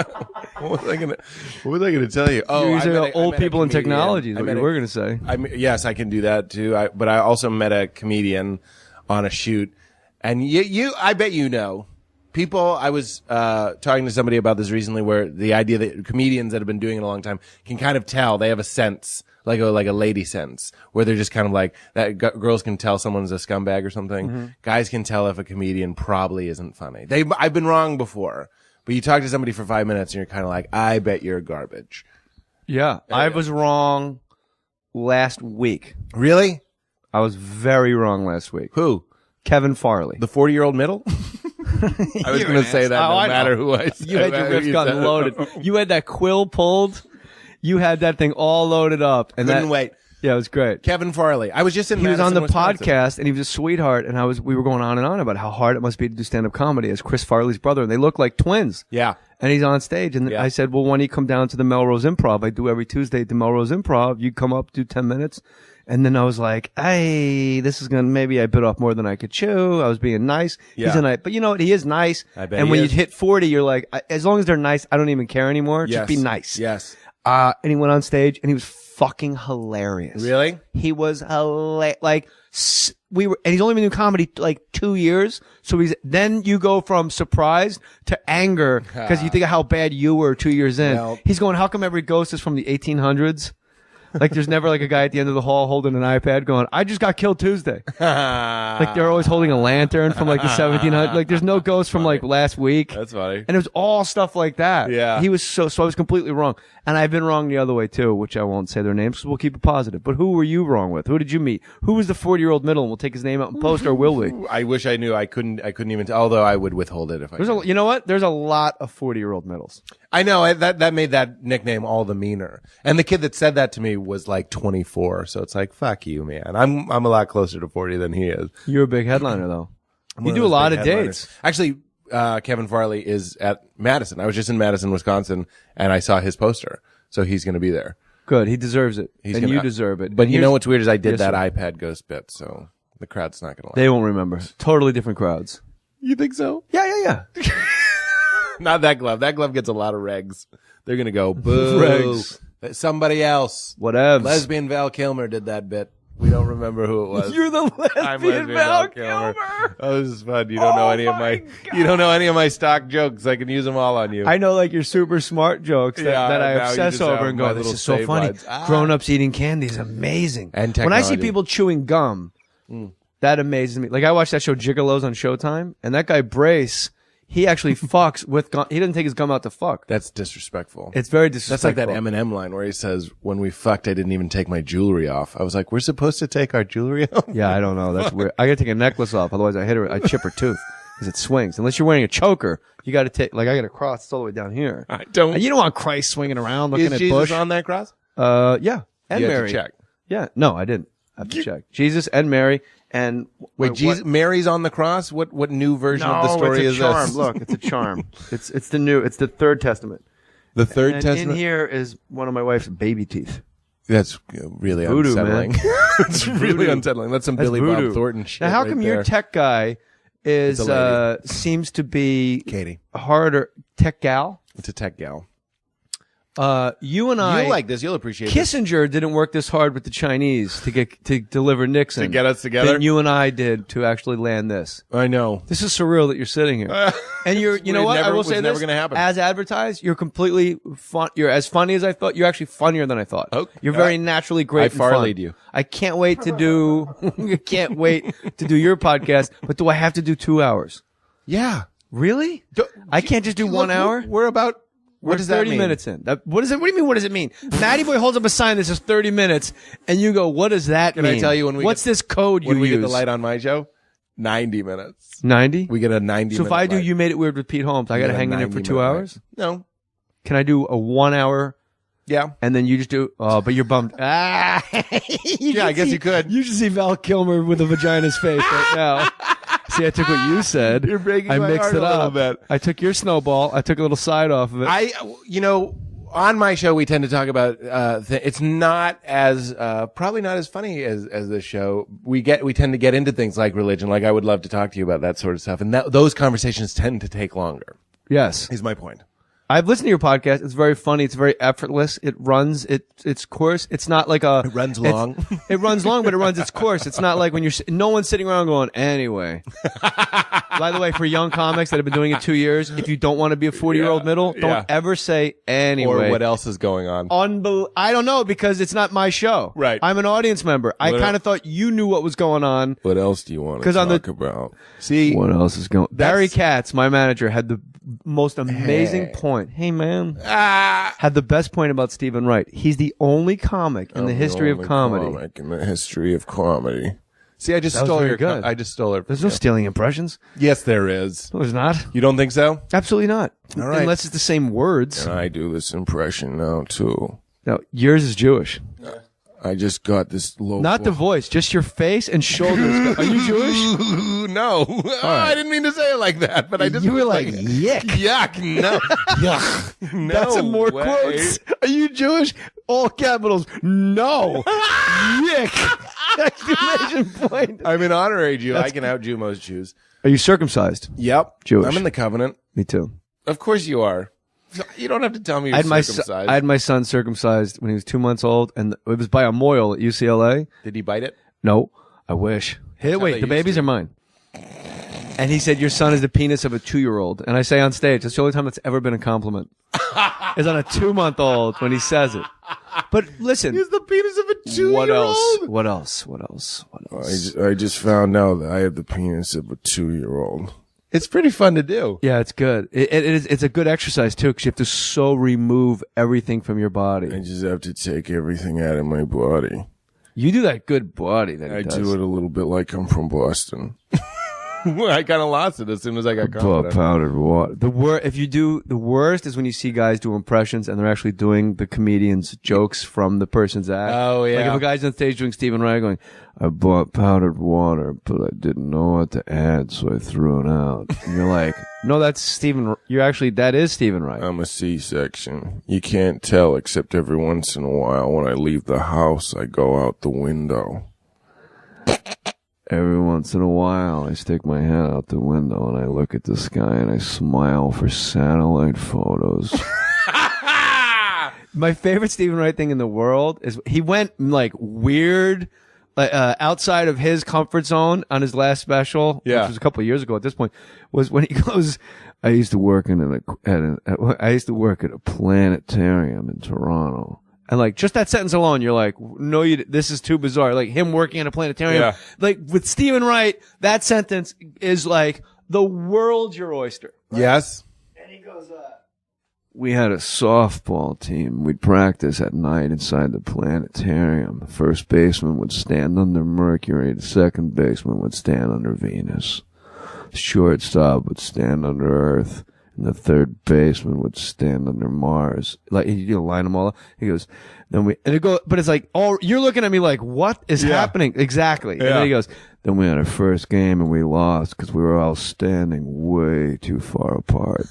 What was I gonna tell you? Oh, I met old a people in comedian. technology is what you were going to say. Yes, I can do that too. But I also met a comedian on a shoot, and I bet you know. People, I was talking to somebody about this recently, where the idea that comedians that have been doing it a long time can kind of tell, they have a sense, like a lady sense, where they're just kind of like that. Girls can tell someone's a scumbag or something. Mm-hmm. Guys can tell if a comedian probably isn't funny. I've been wrong before, but you talk to somebody for 5 minutes and you're kind of like, I bet you're garbage. Yeah, I was wrong last week. Really? I was very wrong last week. Who? Kevin Farley. The 40-year-old middle? I was going to say that no matter who I said. You had your riff gun loaded. You had that quill pulled. You had that thing all loaded up. And Couldn't wait. Yeah, it was great. Kevin Farley. I was just in He was Madison, on the Wisconsin. podcast, and he was a sweetheart, and we were going on and on about how hard it must be to do stand-up comedy as Chris Farley's brother, and they look like twins. Yeah. And he's on stage, and I said, well, why don't you come down to the Melrose Improv? I do every Tuesday at the Melrose Improv. You come up, do 10 minutes. And then I was like, hey, this is maybe I bit off more than I could chew. I was being nice. Yeah. But you know what? He is nice. I bet and he when is. you hit 40, you're like, as long as they're nice, I don't even care anymore. Yes. Just be nice. Yes. And he went on stage, and he was fucking hilarious. Really? He was hilarious. Like, and he's only been doing comedy like 2 years. So then you go from surprised to anger because you think of how bad you were 2 years in. Well, He's going, how come every ghost is from the 1800s? Like, there's never like a guy at the end of the hall holding an iPad going, I just got killed Tuesday. Like, they're always holding a lantern from like the 1700s. Like, there's no ghost from like last week. That's funny. And it was all stuff like that. Yeah. He was so I was completely wrong. And I've been wrong the other way too, which I won't say their names because we'll keep it positive. But who were you wrong with? Who did you meet? Who was the 40-year-old middle? And we'll take his name out and post, or will we? I wish I knew. I couldn't even tell, although I would withhold it if I could. You know what? There's a lot of 40-year-old middles. I know. That made that nickname all the meaner. And the kid that said that to me was like 24. So it's like, fuck you, man. I'm a lot closer to 40 than he is. You're a big headliner, though. You do a lot of dates. Actually, Kevin Farley is at Madison. I was just in Madison, Wisconsin, and I saw his poster. So he's going to be there. Good. He deserves it. And you deserve it. But you know what's weird is I did that iPad ghost bit, so the crowd's not going to like it. They won't remember. Totally different crowds. You think so? Yeah. Not that glove. That glove gets a lot of regs. They're going to go, boo. Regs. Somebody else. Whatevs. Lesbian Val Kilmer did that bit. We don't remember who it was. You're the I'm lesbian Val Kilmer. Oh, this is fun. You don't know any of my you don't know any of my stock jokes. I can use them all on you. I know, like, your super smart jokes that I now you obsess just over have and my go, this little is so save funny. lines. Grown-ups eating candy is amazing. And when I see technology. people chewing gum, that amazes me. Like, I watched that show Gigolos on Showtime, and that guy Brace, he actually fucks with gum. He doesn't take his gum out to fuck. That's disrespectful. It's very That's disrespectful. like that Eminem line where he says, "When we fucked, I didn't even take my jewelry off." I was like, "We're supposed to take our jewelry off?" Yeah, I don't know. That's weird. I gotta take a necklace off, otherwise I chip her tooth because it swings. Unless you're wearing a choker, you gotta take. Like, I gotta cross. It's all the way down here. I don't. And you don't want Christ swinging around looking Is at Jesus Bush. on that cross? Yeah, and You have Mary. to check. Yeah, no, I didn't. I have to check. Jesus and Mary and Wait, Jesus, Mary's on the cross? What new version of the story it's a is charm. this? Look, it's a charm. It's the Third Testament. The Third And Testament. in here is one of my wife's baby teeth. That's really Voodoo, unsettling. man. It's really Voodoo. unsettling. That's some That's Billy voodoo. Bob Thornton shit. Now, how right come there. your tech guy is It's a seems to be Katie? harder tech gal? It's a tech gal. You and I, You'll like this. You'll appreciate this. Kissinger didn't work this hard with the Chinese to deliver Nixon To get us together? than you and I did to actually land this. I know. This is surreal that you're sitting here, and you know what? I will say never this: gonna happen. as advertised, you're completely fun. You're as funny as I thought. You're actually funnier than I thought. Oh, you're very naturally great. I and far fun. lead you. I can't wait to do. I can't wait to do your podcast. But do I have to do 2 hours? Yeah. Really? I can't just do 1 hour. We're about. We're What does that 30 mean? minutes in. What does it? What do you mean? What does it mean? Matty Boy holds up a sign that says 30 minutes, and you go, "What does that Can mean?" I tell you when we What's get- this code you When we use? get the light on my show, 90 minutes. 90. We get a 90. So if I do, light. You Made It Weird with Pete Holmes, I got to get a hang in there for 90 2 minute light. hours. No. Can I do a 1 hour? Yeah. And then you just do. Oh, but you're bummed. Yeah, I guess you could. You should see Val Kilmer with a vagina's face right now. See, I took what you said. You're breaking I my mixed heart it a little up. bit. I took your snowball. I took a little side off of it. On my show, we tend to talk about, it's not as, probably not as funny as this show. We tend to get into things like religion, like I would love to talk to you about that sort of stuff. And those conversations tend to take longer, Yes. is my point. I've listened to your podcast. It's very funny. It's very effortless. It runs its course. It's not like It runs long. It runs long, but it runs its course. It's not like when no one's sitting around going, anyway. By the way, for young comics that have been doing it 2 years, if you don't want to be a 40-year-old middle, don't ever say anyway. Or what else is going on? I don't know, because it's not my show. Right. I'm an audience member. I kind of thought you knew what was going on. What else do you want to talk about? See, What else is going? Barry Katz, my manager, had the most amazing point. Hey, man. Had the best point about Stephen Wright. He's the only comic in the history of comedy. In the history of comedy. See, I just That was stole very your. good. I just stole it. There's no stealing impressions. Yes, there is. No, there's not. You don't think so? Absolutely not. All right. Unless it's the same words. And I do this impression now too. No, yours is Jewish. I just got this local. Not the voice, just your face and shoulders. Are you Jewish? No. Oh, I didn't mean to say it like that, but I just You were like, yuck. yuck. No. Yuck. No. That's some more way. quotes. Are you Jewish? All capitals. No. Yick. Exclamation point. I'm an honorary Jew. I can out-Jew most Jews. Are you circumcised? Yep. Jewish. I'm in the covenant. Me too. Of course you are. You don't have to tell me I you're circumcised. I had my son circumcised when he was 2 months old, and it was by a Moyle at UCLA. Did he bite it? No, I wish. Hey, how wait, they the used babies to. are mine. And he said, your son is the penis of a 2-year-old. And I say on stage, that's the only time that's ever been a compliment. Is on a 2-month-old when he says it. But listen. He's the penis of a 2-year-old. What else? I just found out that I have the penis of a 2-year-old. It's pretty fun to do. Yeah, it's good. It's a good exercise too, because you have to so remove everything from your I body. just have to take everything out of my body. You do that good body that he I does. do it a little bit like I'm from Boston. I kind of lost it as soon as I got But confident. powdered water. The worst is when you see guys do impressions and they're actually doing the comedian's jokes from the person's act. Oh, yeah. Like if a guy's on stage doing Stephen Wright going, I bought powdered water, but I didn't know what to add, so I threw it out. and you're like, no, that's Stephen. That is Stephen Wright. I'm a C-section. You can't tell, except every once in a while when I leave the house, I go out the window. Every once in a while, I stick my head out the window and I look at the sky and I smile for satellite photos. My favorite Stephen Wright thing in the world is he went like weird, outside of his comfort zone on his last special, which was a couple of years ago at this point, was when he goes, I used to work at a planetarium in Toronto. and like just that sentence alone, you're like, no, this is too bizarre. Like him working in a planetarium, Yeah. like with Stephen Wright, that sentence is like the world's your oyster. Yes. And he goes, We had a softball team. We'd practice at night inside the planetarium. The first baseman would stand under Mercury. The second baseman would stand under Venus. The shortstop would stand under Earth. And the third baseman would stand under Mars. Like, you line them all up. He goes, then we, and it goes, but it's like, oh, you're looking at me like, what is happening? Exactly. And then he goes, then we had our first game and we lost because we were all standing way too far apart.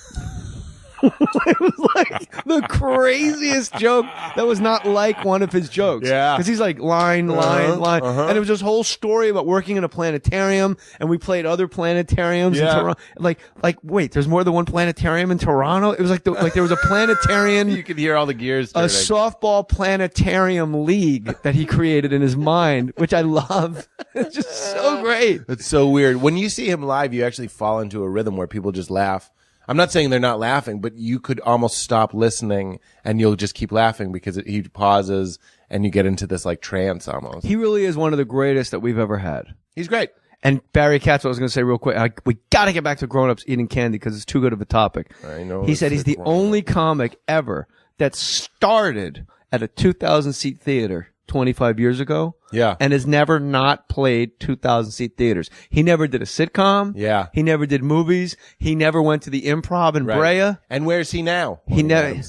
It was like the craziest joke that was not like one of his jokes. Yeah. Because he's like line. And it was this whole story about working in a planetarium, and we played other planetariums in Toronto. Like, wait, there's more than one planetarium in Toronto? It was like there was a planetarian. You could hear all the gears A turning. softball planetarium league that he created in his mind, which I love. It's just so great. It's so weird. When you see him live, you actually fall into a rhythm where people just laugh. I'm not saying they're not laughing, but you could almost stop listening and you'll just keep laughing because he pauses and you get into this like trance almost. He really is one of the greatest that we've ever had. He's great. And Barry Katz, what I was going to say real quick, we got to get back to grown-ups eating candy because it's too good of a topic. I know. He said he's the only comic ever that started at a 2,000-seat theater 25 years ago. Yeah. And has never not played 2,000-seat theaters. He never did a sitcom. Yeah. He never did movies. He never went to the Improv in Brea. And where's he now? He never.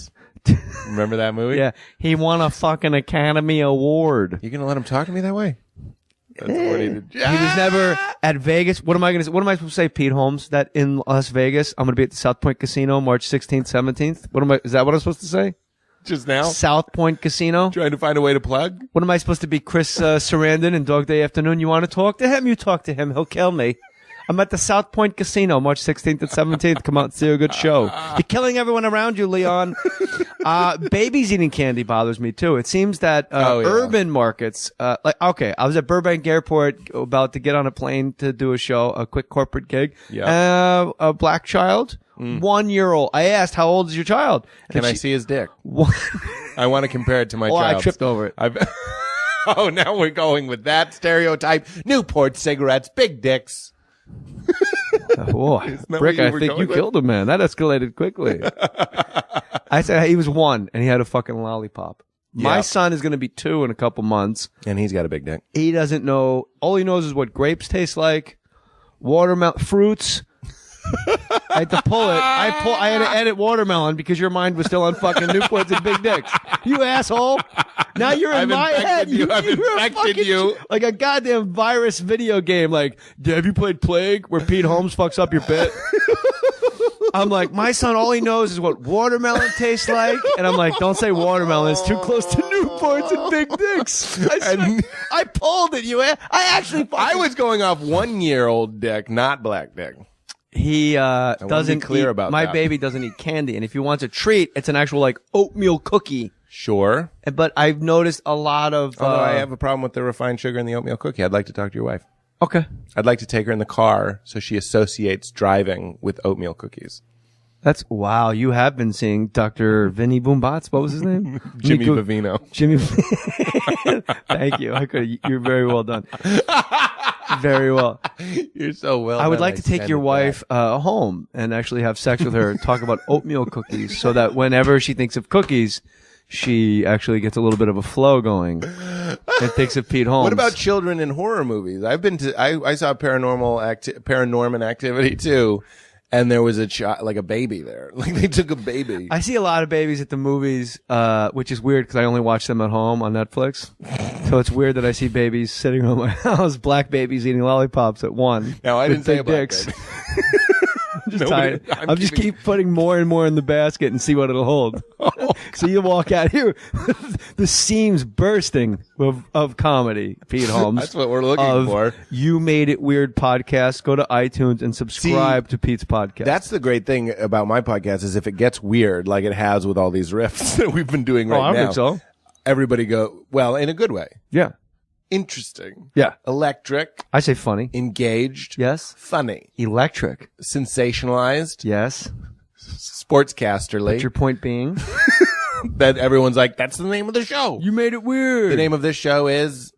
Remember that movie? Yeah. He won a fucking Academy Award. You gonna let him talk to me that way? That's what he did. He was never at Vegas. What am I supposed to say, Pete Holmes? That in Las Vegas, I'm going to be at the South Point Casino March 16th, 17th. Is that what I'm supposed to say? Just now? South Point Casino. Trying to find a way to plug? What am I supposed to be, Chris Sarandon in Dog Day Afternoon? You want to talk to him? You talk to him. He'll kill me. I'm at the South Point Casino, March 16th and 17th. Come out and see a good show. You're killing everyone around you, Leon. Babies eating candy bothers me too. It seems that urban markets, okay, I was at Burbank Airport about to get on a plane to do a show, a quick corporate gig. Yeah. A black child, 1 year old. I asked, how old is your child? Can I see his dick? I want to compare it to my Oh, child. I tripped over it. Oh, now we're going with that stereotype. Newport cigarettes, big dicks. Oh, Rick, I think you killed him, man. That escalated quickly. I said he was 1 and he had a fucking lollipop. My son is going to be 2 in a couple months. And he's got a big dick. He doesn't know. All he knows is what grapes taste like, watermelon, fruits. I had to pull it. I had to edit watermelon because your mind was still on fucking Newports and big dicks. You asshole. Now you're in my head. I've infected you. Like a goddamn virus video game. Like, have you played Plague where Pete Holmes fucks up your bit? I'm like, my son, all he knows is what watermelon tastes like. And I'm like, don't say watermelon. It's too close to Newports and big dicks. I pulled it. I was going off 1 year old dick, not black dick. He doesn't clear eat, about my that. baby doesn't eat candy, and if he wants a treat, it's an actual like oatmeal cookie. Sure. But I've noticed a lot of. Although I have a problem with the refined sugar in the oatmeal cookie. I'd like to talk to your wife. Okay. I'd like to take her in the car so she associates driving with oatmeal cookies. That's wow. You have been seeing Dr. Vinny Boombots. What was his name? Jimmy Vivino. Jimmy. Thank you. You're very well done. Very well. You're so well. I would like to take your wife home and actually have sex with her and talk about oatmeal cookies so that whenever she thinks of cookies, she actually gets a little bit of a flow going and thinks of Pete Holmes. What about children in horror movies? I saw Paranorman Activity too. And there was like a baby there. Like they took a baby. I see a lot of babies at the movies, which is weird because I only watch them at home on Netflix. So it's weird that I see babies sitting around my house, black babies eating lollipops at 1. No, I didn't say a black baby. I'm just keep putting more and more in the basket and see what it'll hold. So you walk out here, the seams bursting of comedy, Pete Holmes. That's what we're looking for. You Made It Weird podcast. Go to iTunes and subscribe to Pete's podcast. That's the great thing about my podcast is if it gets weird, like it has with all these riffs that we've been doing right now. I think so. Everybody go, well, in a good way. Yeah. Interesting. Yeah. Electric. I say funny. Engaged. Yes. Funny. Electric. Sensationalized. Yes. Sportscasterly. What's your point being? That everyone's like, that's the name of the show. You made it weird. The name of this show is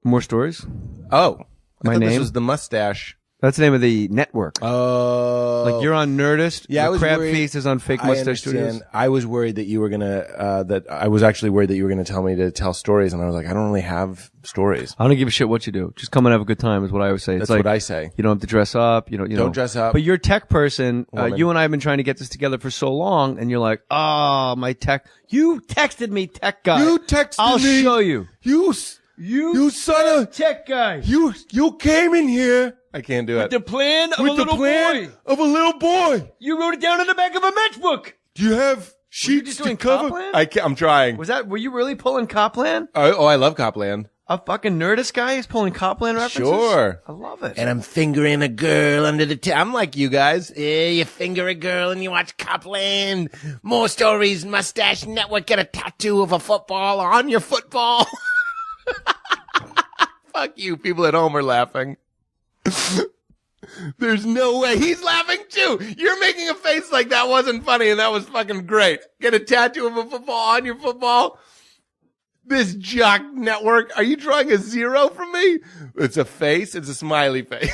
More Stories. Oh. My name? This was the mustache. That's the name of the network. Oh. Like you're on Nerdist. Yeah, I was Crab worried. Feast is on Fake Mustache Studios. I was worried that you were gonna, I was actually worried that you were gonna tell me to tell stories, and I was like, I don't really have stories. I don't give a shit what you do. Just come and have a good time is what I always say. That's it's like, what I say. You don't have to dress up. You Don't know. dress up. But you're a tech person. Woman. You and I have been trying to get this together for so long, and you're like, oh, my tech. You texted me, tech guy. You texted I'll me. show you. You son of tech guy. you came in here. I can't do it. The plan of a With the little plan boy. of a little boy. You wrote it down in the back of a matchbook. Do you have you sheets just to doing cover? Copland? I'm trying. Were you really pulling Copland? Oh, I love Copland. A fucking Nerdist guy is pulling Copland references? Sure. I love it. And I'm fingering a girl under the I'm like you guys. Yeah, you finger a girl and you watch Copland. More Stories, Mustache Network. Get a tattoo of a football on your football. Fuck you. People at home are laughing. There's no way. He's laughing too. You're making a face like that wasn't funny and that was fucking great. Get a tattoo of a football on your football. This jock network. Are you drawing a 0 from me? It's a face. It's a smiley face.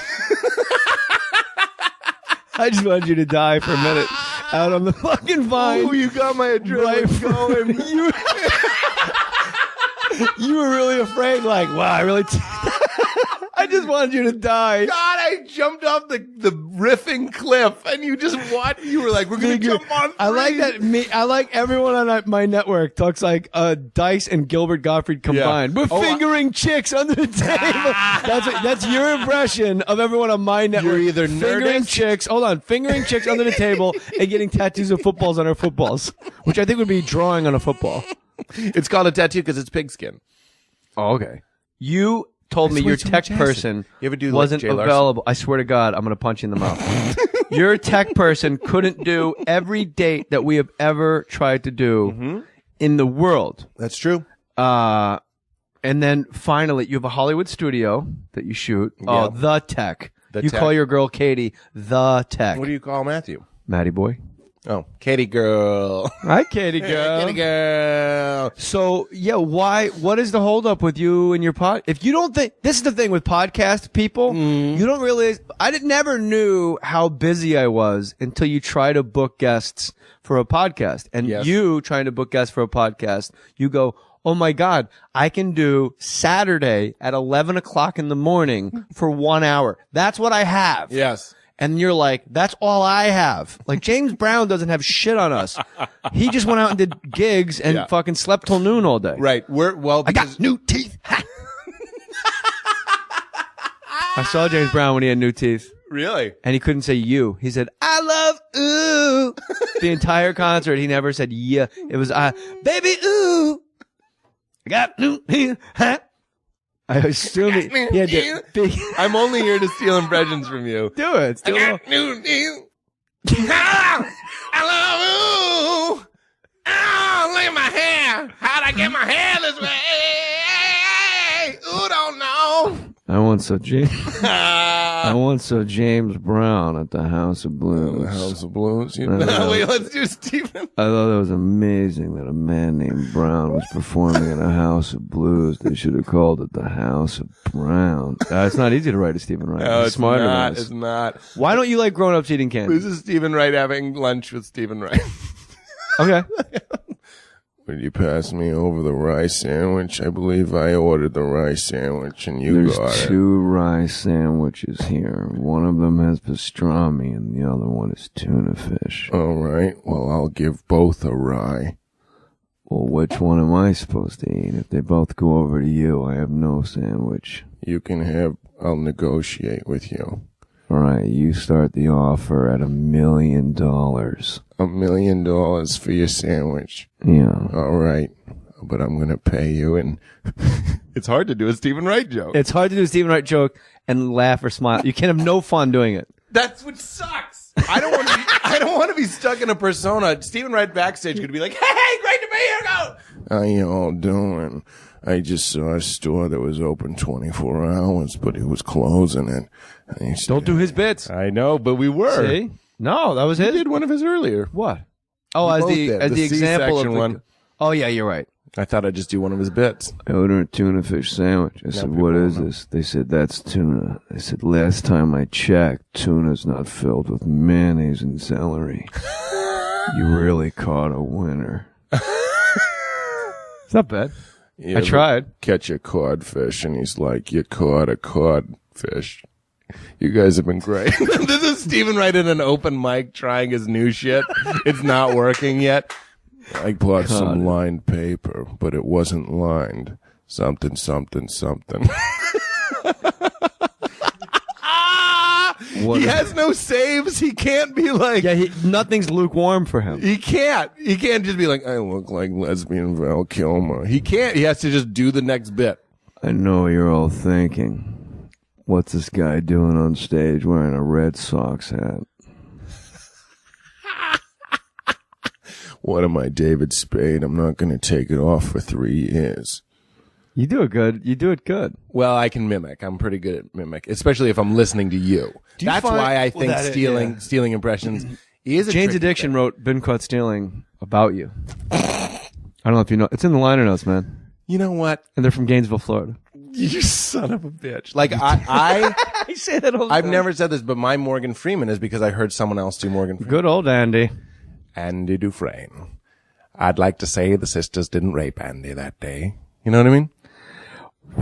I just wanted you to die for a minute out on the fucking vine. Oh, you got my adrenaline going. You were really afraid, like, wow, I really... I just wanted you to die. God, I jumped off the riffing cliff, and you just what? You were like, "We're gonna jump on." I like that. I like everyone on my network talks like Dice and Gilbert Gottfried combined. Yeah. We're fingering chicks under the table. That's your impression of everyone on my network. You're either fingering Nerdist. chicks. Hold on, fingering chicks under the table and getting tattoos of footballs on our footballs, which I think would be drawing on a football. It's called a tattoo because it's pigskin. Oh, okay. You told me swear your so tech much acid. person You ever do, like, wasn't Jay Larson? available. I swear to God, I'm going to punch you in the mouth. Your tech person couldn't do every date that we have ever tried to do in the world. That's true. And then finally, you have a Hollywood studio that you shoot. Oh, the tech. You tech. call your girl Katie the tech. What do you call Matthew? Matty boy. Oh, Katie girl. Hi, Katie girl. Katie girl. So, yeah, what is the holdup with you and your pod? If you don't think, this is the thing with podcast people, you don't realize, never knew how busy I was until you try to book guests for a podcast. And you trying to book guests for a podcast, you go, oh my God, I can do Saturday at 11 o'clock in the morning for 1 hour. That's what I have. Yes. And you're like, that's all I have. Like, James Brown doesn't have shit on us. He just went out and did gigs and fucking slept till noon all day. Right. I got new teeth. I saw James Brown when he had new teeth. Really? And he couldn't say you. He said, I love ooh. The entire concert, he never said yeah. It was, baby ooh. I got new teeth. I assume he had the big. I'm only here to steal impressions from you. Do it. I got new teeth. I love you. Oh, look at my hair. How'd I get my hair this way? Ooh, don't know. I once saw James Brown at the House of Blues. The House of Blues. Wait, let's do Stephen. I thought that was amazing that a man named Brown was performing at a House of Blues. They should have called it the House of Brown. It's not easy to write a Stephen Wright. No, He's it's smarter not. than us. It's not. Why don't you like grown-ups eating candy? This is Stephen Wright having lunch with Stephen Wright. Okay. Would you pass me over the rice sandwich? I believe I ordered the rice sandwich and you got There's it. 2 rice sandwiches here. One of them has pastrami and the other one is tuna fish. All right. Well, I'll give both a rye. Well, which one am I supposed to eat? If they both go over to you, I have no sandwich. You can have, I'll negotiate with you. All right, you start the offer at $1 million. $1 million for your sandwich. Yeah. All right. But I'm going to pay you and It's hard to do a Stephen Wright joke. It's hard to do a Stephen Wright joke and laugh or smile. You can have no fun doing it. That's what sucks. I don't want to be stuck in a persona. Stephen Wright backstage could be like, "Hey, great to be here." Go. how you all doing? I just saw a store that was open 24 hours, but it was closing it. And he said, Don't do his bits. I know, but we were. See? No, that was He his. did one of his earlier. What? Oh, We as both the did. as The the example of C-section the one. Oh yeah, you're right. I thought I'd just do one of his bits. I ordered a tuna fish sandwich. I said, what is this? They said, that's tuna. I said, last time I checked, tuna's not filled with mayonnaise and celery. You really caught a winner. It's not bad. You I ever tried. catch a codfish, and he's like, you caught a codfish. You guys have been great. This is Stephen Wright in an open mic trying his new shit. It's not working yet. I bought some lined paper, but it wasn't lined. Something, something, something. He has no saves. He can't be like. Yeah, nothing's lukewarm for him. He can't. He can't just be like, I look like lesbian Val Kilmer. he can't. He has to just do the next bit. I know what you're all thinking. What's this guy doing on stage wearing a Red Sox hat? What am I, David Spade? I'm not going to take it off for 3 years. You do it good. You do it good. Well, I can mimic. I'm pretty good at mimic, especially if I'm listening to you. That's find- why I well, think that is- stealing impressions is a Jane's tricky Addiction thing. wrote "Been Caught Stealing" about you. I don't know if you know. It's in the liner notes, man. You know what? And they're from Gainesville, Florida. You son of a bitch. Like I I say that all the I've time. never said this, but my Morgan Freeman is because I heard someone else do Morgan Freeman. Good old Andy. Andy Dufresne. I'd like to say the sisters didn't rape Andy that day. You know what I mean?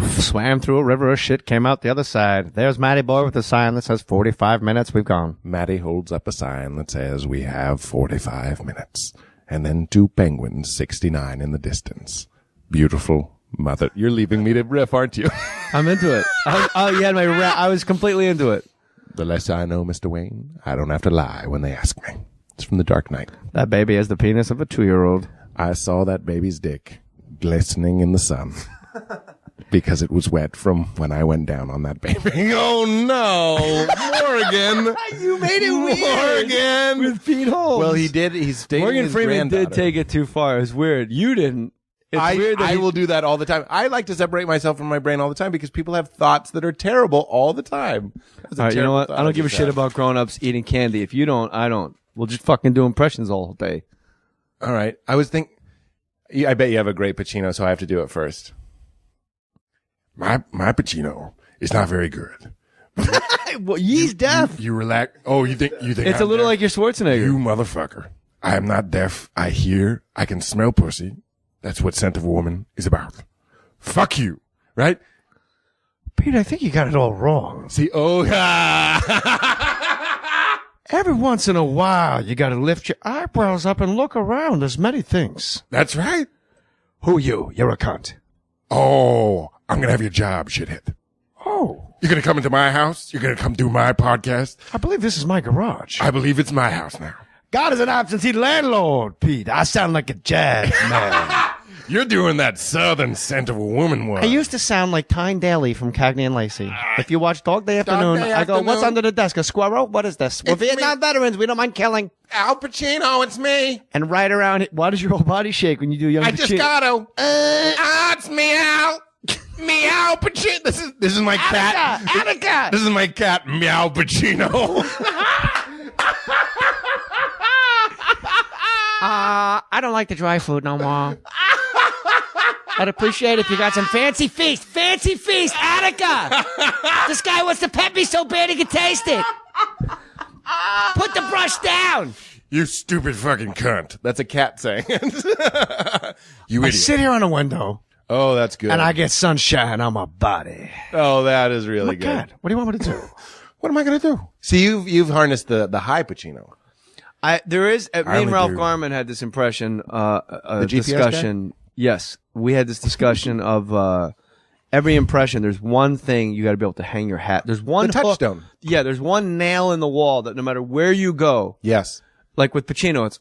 Swam through a river of shit, came out the other side. There's Matty Boy with a sign that says 45 minutes, we've gone. Maddie holds up a sign that says we have 45 minutes. And then 2 penguins, 69 in the distance. Beautiful mother. You're leaving me to riff, aren't you? I'm into it. You had my I was completely into it. The less I know, Mr. Wayne, I don't have to lie when they ask me. It's from The Dark Knight. That baby has the penis of a 2-year-old. I saw that baby's dick glistening in the sun. because it was wet from when I went down on that baby. Oh no, Morgan! You made it weird. Morgan With Pete Holmes. Well, he did. He's dating Morgan his Freeman did granddaughter. take it too far. It was weird. You didn't. It's weird that I will do that all the time. I like to separate myself from my brain all the time because people have thoughts that are terrible all the time. All right, you know what? I don't give a shit about grown-ups eating candy. If you don't, I don't. We'll just fucking do impressions all day. All right. I was thinking. I bet you have a great Pacino, so I have to do it first. My Pacino is not very good. Well, he's deaf. You relax. Oh, you think It's I'm a little deaf? like your Schwarzenegger. You motherfucker. I am not deaf. I hear. I can smell pussy. That's what Scent of a Woman is about. Fuck you. Right? Pete, I think you got it all wrong. See, Every once in a while, you got to lift your eyebrows up and look around. There's many things. That's right. Who you? You're a cunt. Oh, I'm going to have your job, shithead. Oh, You're going to come into my house? You're going to come do my podcast? I believe this is my garage. I believe it's my house now. God is an absentee landlord, Pete. I sound like a jazz man. You're doing that Southern Scent of a Woman one. I used to sound like Tyne Daly from Cagney and Lacey. If you watch Dog Day Afternoon, Day I go, Afternoon. what's under the desk? A squirrel? What is this? We're Vietnam veterans. We don't mind killing. Al Pacino, it's me. And right around, why does your whole body shake when you do Young I Pacino? just got to. It's me, Al. Meow Pacino. This is my cat. Attica! This is my cat, Meow Pacino. I don't like the dry food no more. I'd appreciate if you got some fancy feast. Fancy feast, Attica! This guy wants to pet me so bad he can taste it. Put the brush down. You stupid fucking cunt. that's a cat saying it. You I idiot. sit here on a window, Oh, that's good. and I get sunshine on my body. Oh, that is really good. God, what do you want me to do? What am I going to do? See, you've harnessed the high Pacino. There is. Me only and Ralph do. Garman had this impression, GPS discussion. Yes, we had this discussion of every impression. There's one thing you got to be able to hang your hat. There's one The hook- touchstone. Yeah, there's one nail in the wall that no matter where you go, Yes. like with Pacino, it's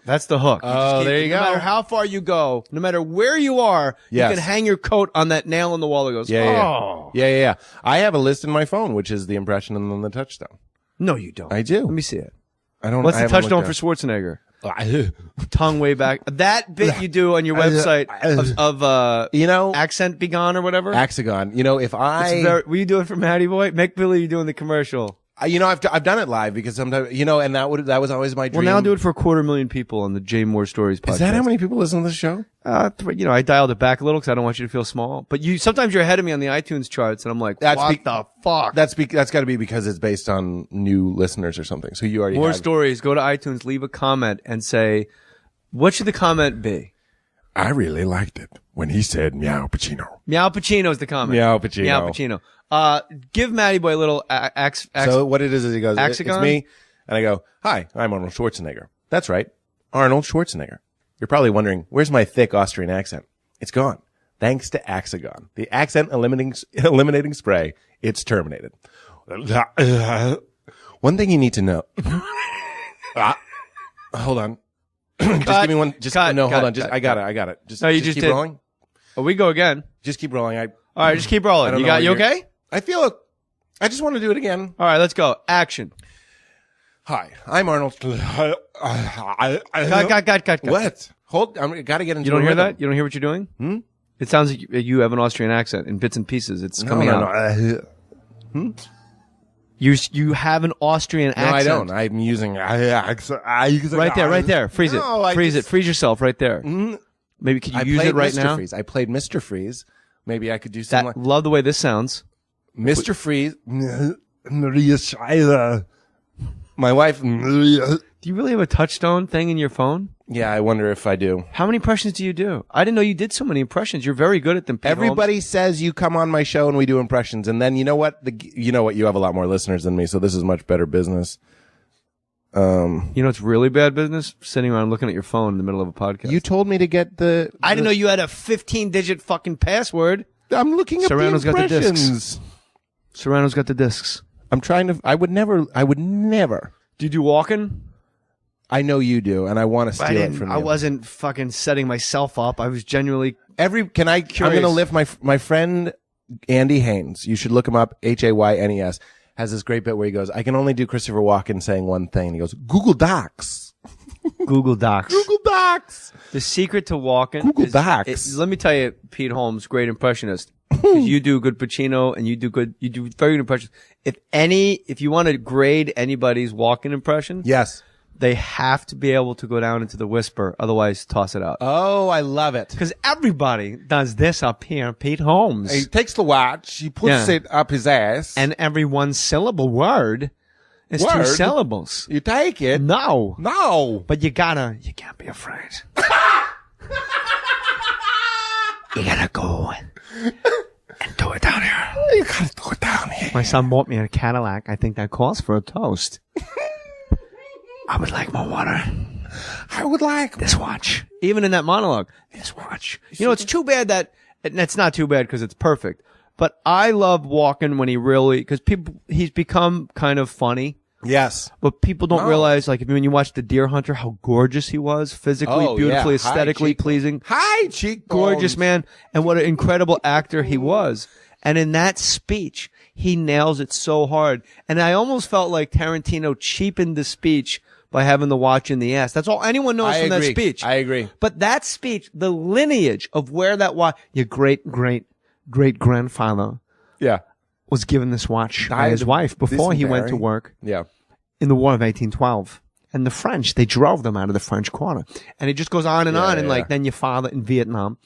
that's the hook. Oh, there you no go. matter how far you go, no matter where you are, Yes. you can hang your coat on that nail in the wall that goes. Yeah. Yeah. I have a list in my phone, which is the impression and then the touchdown. No, you don't. I do. Let me see it. I don't. What's I the haven't touchdown for looked Schwarzenegger? Tongue way back. That bit you do on your website of You know, accent be gone or whatever. Axagon. You know, if Will you do it for Matty Boy? Make Billy doing the commercial. I've done it live because sometimes, and that was always my dream. Well, now do it for 250,000 people on the Jay Mohr Stories podcast. Is that how many people listen to the show? I dialed it back a little because I don't want you to feel small. But sometimes you're ahead of me on the iTunes charts, and I'm like, what the fuck? That's got to be because it's based on new listeners or something. So you already More have Stories. Go to iTunes, leave a comment, and say, what should the comment be? I really liked it when he said Meow Pacino. Meow Pacino is the comment. Meow Pacino. Meow Pacino. Give Matty Boy a little So what it is he goes, it's Axagon? me, and I go, hi, I'm Arnold Schwarzenegger. That's right, Arnold Schwarzenegger. You're probably wondering, where's my thick Austrian accent? It's gone. Thanks to Axagon, the accent eliminating spray. It's terminated. One thing you need to know. Hold on. Just give me one. Hold on. I got it. No, you just just keep did. rolling. Oh, we go again. Just keep rolling. All right, just keep rolling. I don't know You what you're- okay? I feel. I just want to do it again. All right, let's go. Action. Hi, I'm Arnold. Cut. What? Hold. I gotta get into. You don't a hear rhythm. that? You don't hear what you're doing? It sounds like you have an Austrian accent in bits and pieces. It's coming out. You have an Austrian No, accent. I don't. I'm using Right there. Freeze it. No, I Freeze just- it. Freeze yourself right there. Maybe could you I use played it right Mr. now? Freeze. I played Mr. Freeze. Maybe I could do something like Love the way this sounds. Mr. Freeze. My wife. Do you really have a touchstone thing in your phone? Yeah, I wonder if I do. How many impressions do you do? I didn't know you did so many impressions. You're very good at them. Pete Everybody says you come on my show and we do impressions, and then you know what? You have a lot more listeners than me, so this is much better business. Holmes. You know it's really bad business? Sitting around looking at your phone in the middle of a podcast. You told me to get the. I didn't know you had a 15-digit fucking password. I'm looking at Serrano's the got the impressions. discs. Serrano's got the discs. I'm trying to. I would never. Do you do walking? I know you do, and I want to steal it from you. I wasn't fucking setting myself up. I was genuinely I'm going to lift my friend Andy Haynes. You should look him up. Haynes has this great bit where he goes, I can only do Christopher Walken saying one thing. And he goes, Google Docs. Google Docs. Google Docs. The secret to Walken. Google Docs. Let me tell you, Pete Holmes, great impressionist. 'Cause you do good Pacino and you do very good impressions. If you want to grade anybody's Walken impression. Yes. They have to be able to go down into the whisper. Otherwise, toss it out. Oh, I love it. Because everybody does this up here, Pete Holmes. He takes the watch, he puts it up his ass. And every one syllable word is 2 syllables. You take it. No. But you can't be afraid. You gotta go and do it down here. You gotta do it down here. My son bought me a Cadillac. I think that calls for a toast. I would like more water. I would like this watch. Even in that monologue, this watch. You know, it's too bad that, it's not too bad because it's perfect. But I love Walken when because he's become kind of funny. Yes. But people don't realize, like, when you watch The Deer Hunter, how gorgeous he was. Physically, beautifully, aesthetically pleasing. High cheekbones. Gorgeous man. And what an incredible actor he was. And in that speech, he nails it so hard. And I almost felt like Tarantino cheapened the speech by having the watch in the ass. That's all anyone knows from that speech. I agree. But that speech, the lineage of where that watch, your great-great-great-grandfather was given this watch by his wife before he went to work in the War of 1812. And the French, they drove them out of the French Quarter. And it just goes on and on. And like, then your father in Vietnam.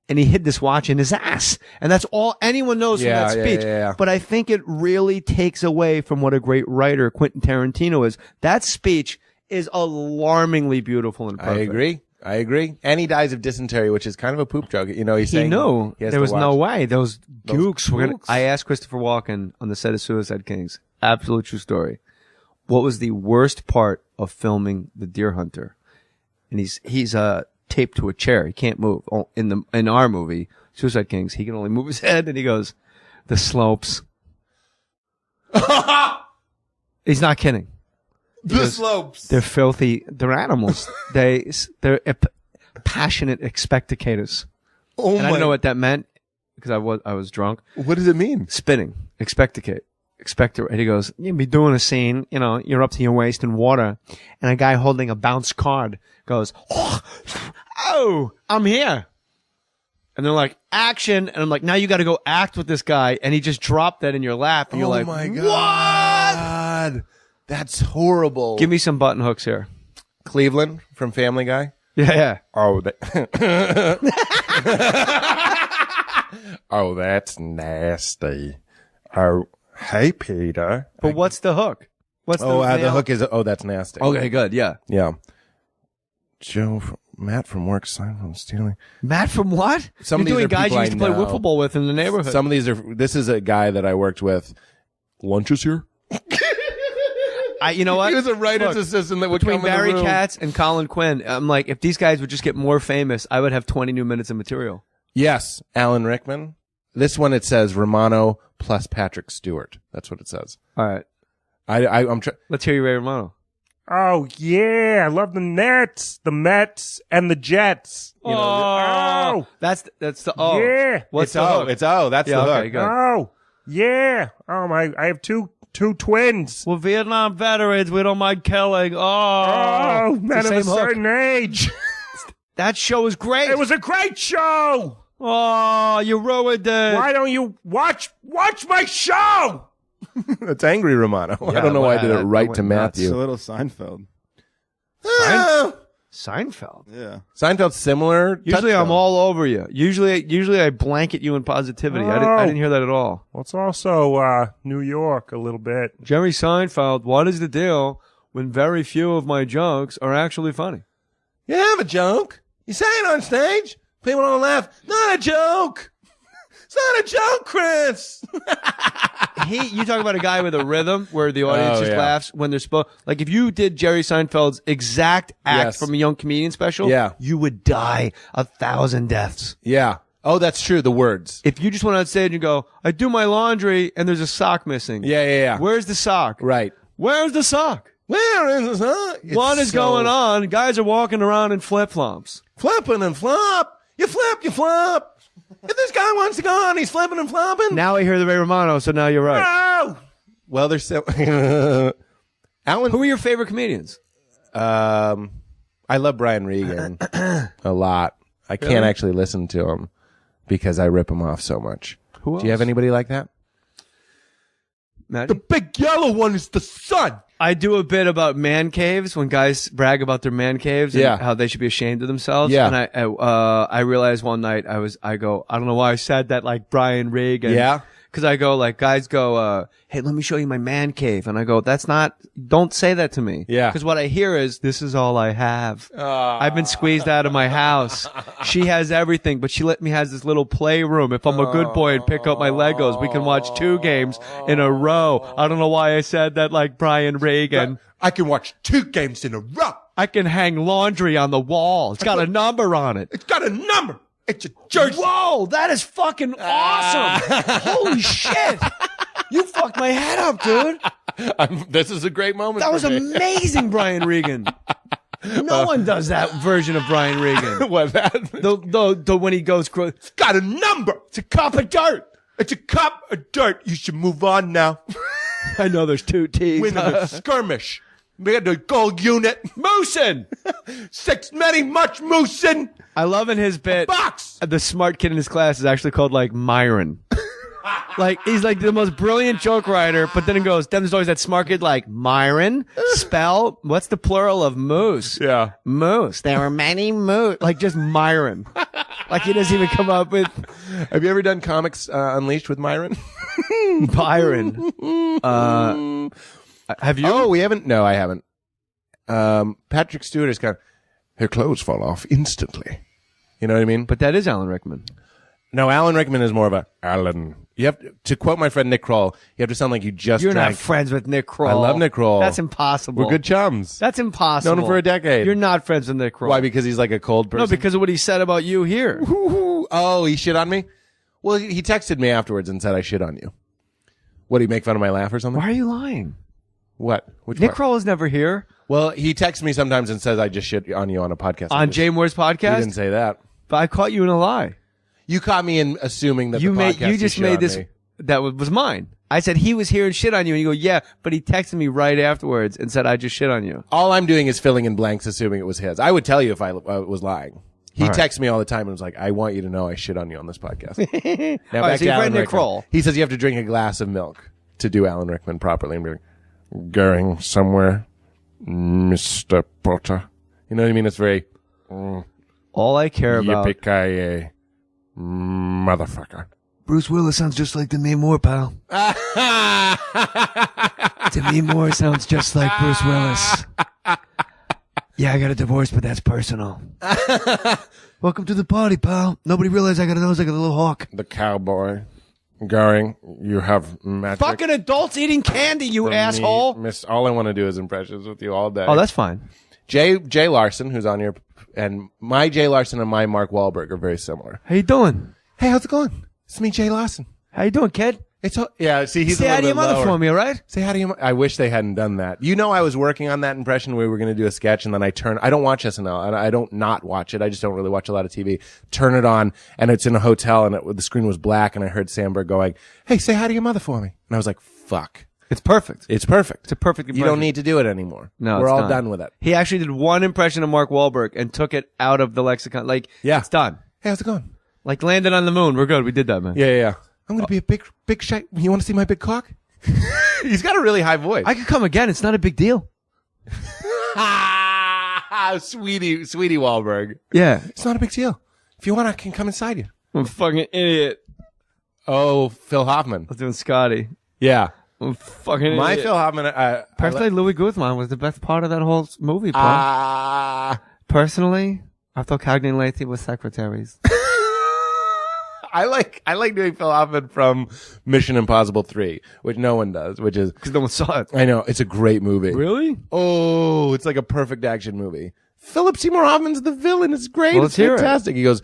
And he hid this watch in his ass. And that's all anyone knows from that speech. But I think it really takes away from what a great writer Quentin Tarantino is. That speech is alarmingly beautiful and perfect. I agree. And he dies of dysentery, which is kind of a poop joke. You know, he knew there was no way. Those gooks were going to... I asked Christopher Walken on the set of Suicide Kings. Absolute true story. What was the worst part of filming The Deer Hunter? And he's taped to a chair. He can't move. In our movie, Suicide Kings, he can only move his head, and he goes, the slopes. He's not kidding. The slopes. They're filthy. They're animals. They're passionate expectators. Oh and I don't know what that meant because I was drunk. What does it mean? Spinning. Expector. And he goes, you'll be doing a scene, you know, you're up to your waist in water, and a guy holding a bounce card goes, oh, I'm here. And they're like, action. And I'm like, now you got to go act with this guy. And he just dropped that in your lap. And you're like, my God. What? That's horrible. Give me some button hooks here. Cleveland from Family Guy. Yeah. Oh, oh, that's nasty. Oh, hey, Peter. But what's the hook? The hook is, that's nasty. Okay, good. Yeah. Yeah. Matt from work, Seinfeld stealing. Matt from what? Some of these doing are guys you people used to play wiffle ball with in the neighborhood. Some of these this is a guy that I worked with. Lunch is here? You know what? He was a writer's assistant that would between come in Barry the room. Katz and Colin Quinn. I'm like, if these guys would just get more famous, I would have 20 new minutes of material. Yes, Alan Rickman. This one it says Romano plus Patrick Stewart. That's what it says. All right. Let's hear you, Ray Romano. Oh yeah, I love the Nets, the Mets, and the Jets. You know, that's the O. Yeah, what's the hook? It's O. That's the okay, hook. Good. Oh yeah. Oh my, I have two twins. Well, Vietnam veterans, we don't mind killing. Oh, men of a certain age. That show was great. It was a great show. Oh, you ruined it. Why don't you watch my show? That's angry Romano. I don't know why I did it right to Matthew. It's a little Seinfeld. Seinfeld. Yeah. Seinfeld's similar. Usually I'm all over you. Usually I blanket you in positivity. I didn't hear that at all. Well, it's also New York a little bit. Jerry Seinfeld, what is the deal when very few of my jokes are actually funny? You have a joke. You say it on stage. People don't laugh. Not a joke. It's not a joke, Chris. You talk about a guy with a rhythm where the audience just laughs when they're supposed. Like if you did Jerry Seinfeld's exact act from a young comedian special, you would die 1,000 deaths. Yeah. Oh, that's true. The words. If you just went on stage and go, I do my laundry and there's a sock missing. Yeah. Where's the sock? Right. Where's the sock? Where is the sock? What is going on? Guys are walking around in flip-flops. Flipping and flop. You flip, you flop. If this guy wants to go on, he's flipping and flopping. Now I hear the Ray Romano, so now you're right. Oh! Well, there's so Alan. Who are your favorite comedians? I love Brian Regan a lot. I can't actually listen to him because I rip him off so much. Who else? Do you have anybody like that? Maddie? The big yellow one is the sun. I do a bit about man caves when guys brag about their man caves and how they should be ashamed of themselves. Yeah. And I realized one night I don't know why I said that like Brian Regan. Yeah. Cause I go like, guys go, hey, let me show you my man cave. And I go, don't say that to me. Yeah. Cause what I hear is, this is all I have. I've been squeezed out of my house. She has everything, but she let me have this little playroom. If I'm a good boy and pick up my Legos, we can watch 2 games in a row. I don't know why I said that like Brian Regan. I can watch 2 games in a row. I can hang laundry on the wall. It's got a number on it. It's got a number. It's a jersey. Whoa, that is fucking awesome. Holy shit. You fucked my head up, dude. This is a great moment. That was for me. amazing, Brian Regan. No one does that version of Brian Regan. What that? The when he goes, It's got a number. it's a cup of dirt. It's a cup of dirt. You should move on now. I know there's 2 T's. Win the skirmish. We had the gold unit. Moosin. 6 many much moosin. I love in his bit. Box. The smart kid in his class is actually called like Myron. Like he's like the most brilliant joke writer, but then it goes, then there's always that smart kid like Myron. Spell what's the plural of moose? Yeah. Moose. There were many moose. Like just Myron. Like he doesn't even come up with Have you ever done Comics Unleashed with Myron? Byron. Have you? Oh, we haven't. No, I haven't. Patrick Stewart is kind of, her clothes fall off instantly. You know what I mean? But that is Alan Rickman. No, Alan Rickman is more of a Alan. You have to quote my friend Nick Kroll. You have to sound like you just You're drank. not friends with Nick Kroll. I love Nick Kroll. That's impossible. We're good chums. That's impossible. Known him for a decade. You're not friends with Nick Kroll. Why? Because he's like a cold person. No, because of what he said about you here. Oh, he shit on me. Well, he texted me afterwards and said I shit on you. What, did he make fun of my laugh or something? Why are you lying? What? Which Nick part? Kroll is never here. Well, he texts me sometimes and says I just shit on you on a podcast. On Jay Moore's He podcast? didn't say that. But I caught you in a lie. You caught me in assuming that You the podcast you just shit made on this me. that was mine. I said he was here and shit on you, and you go, yeah, but he texted me right afterwards and said I just shit on you. All I'm doing is filling in blanks, assuming it was his. I would tell you if I was lying. He texts me all the time and was like, I want you to know I shit on you on this podcast. Now All right, back so to you've Alan read Nick Rickman. Kroll. He says you have to drink a glass of milk to do Alan Rickman properly and be like, going somewhere, Mr. Potter. You know what I mean? It's very, All I care about. yippee-ki-yay, motherfucker. Bruce Willis sounds just like Demi Moore, pal. Demi Moore sounds just like Bruce Willis. Yeah, I got a divorce, but that's personal. Welcome to the party, pal. Nobody realized I got a nose like a little hawk. The cowboy. Going, you have magic. Fucking adults eating candy, you for me, asshole. Miss, all I want to do is impressions with you all day. Oh, that's fine. Jay Larson, who's on here, and my Jay Larson and my Mark Wahlberg are very similar. How you doing? Hey, how's it going? It's me, Jay Larson. How you doing, kid? It's yeah. See, he's Say a hi little to your bit mother lower. for me, all right? Say hi to your. I wish they hadn't done that. You know, I was working on that impression. We were going to do a sketch, and then I don't watch SNL, and I don't not watch it. I just don't really watch a lot of TV. Turn it on, and it's in a hotel, and the screen was black, and I heard Sandberg going, "Hey, say hi to your mother for me," and I was like, "Fuck." It's perfect. It's perfect. It's a perfect You impression. don't need to do it anymore. No, we're it's all done with it. He actually did one impression of Mark Wahlberg and took it out of the lexicon. Like, Yeah. it's done. Hey, how's it going? Like, landed on the moon. We're good. We did that, man. Yeah. I'm going to be a big shite. You want to see my big cock? He's got a really high voice. I could come again. It's not a big deal. Sweetie Wahlberg. Yeah. It's not a big deal. If you want, I can come inside you. I'm a fucking idiot. Oh, Phil Hoffman. I was doing Scotty. Yeah. I'm a fucking My idiot. Phil Hoffman. Personally, Louis Guzman was the best part of that whole movie, bro. Personally, I thought Cagney and Lacey were secretaries. I like doing Phil Hoffman from Mission Impossible 3, which no one does, which is, Because no one saw it. I know, it's a great movie. Really? Oh, it's like a perfect action movie. Philip Seymour Hoffman's the villain. It's great. Well, It's let's hear it. fantastic. He goes,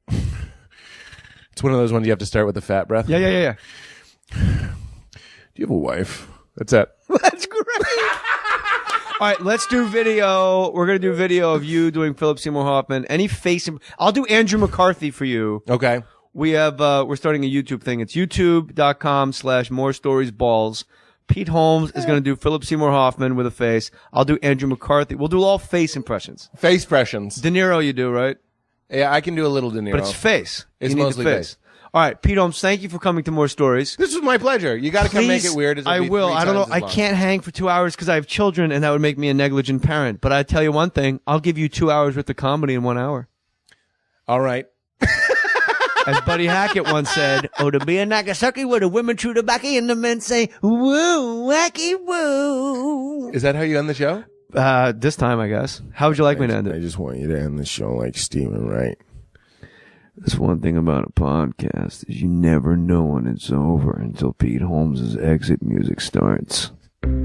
it's one of those ones you have to start with the fat breath. Yeah. Do you have a wife? That's it. That's great. right, let's do video. We're going to do video of you doing Philip Seymour Hoffman. Any face. I'll do Andrew McCarthy for you. Okay. We have, we're starting a YouTube thing. It's youtube.com/morestoriesballs. Pete Holmes is going to do Philip Seymour Hoffman with a face. I'll do Andrew McCarthy. We'll do all face impressions. Face impressions. De Niro you do, right? Yeah, I can do a little De Niro. But it's face. It's You need mostly the face. All right, Pete Holmes, thank you for coming to More Stories. This was my pleasure. You got to come make it weird. I will. I don't know. I can't hang for 2 hours because I have children, and that would make me a negligent parent. But I tell you one thing: I'll give you 2 hours worth of comedy in 1 hour. All right. As Buddy Hackett once said, "Oh, to be a Nagasaki where the women chew tobacco and the men say woo, wacky woo." Is that how you end the show? This time, I guess. How would you like me to end I it? just want you to end the show like Stephen Wright. That's one thing about a podcast is you never know when it's over until Pete Holmes' exit music starts.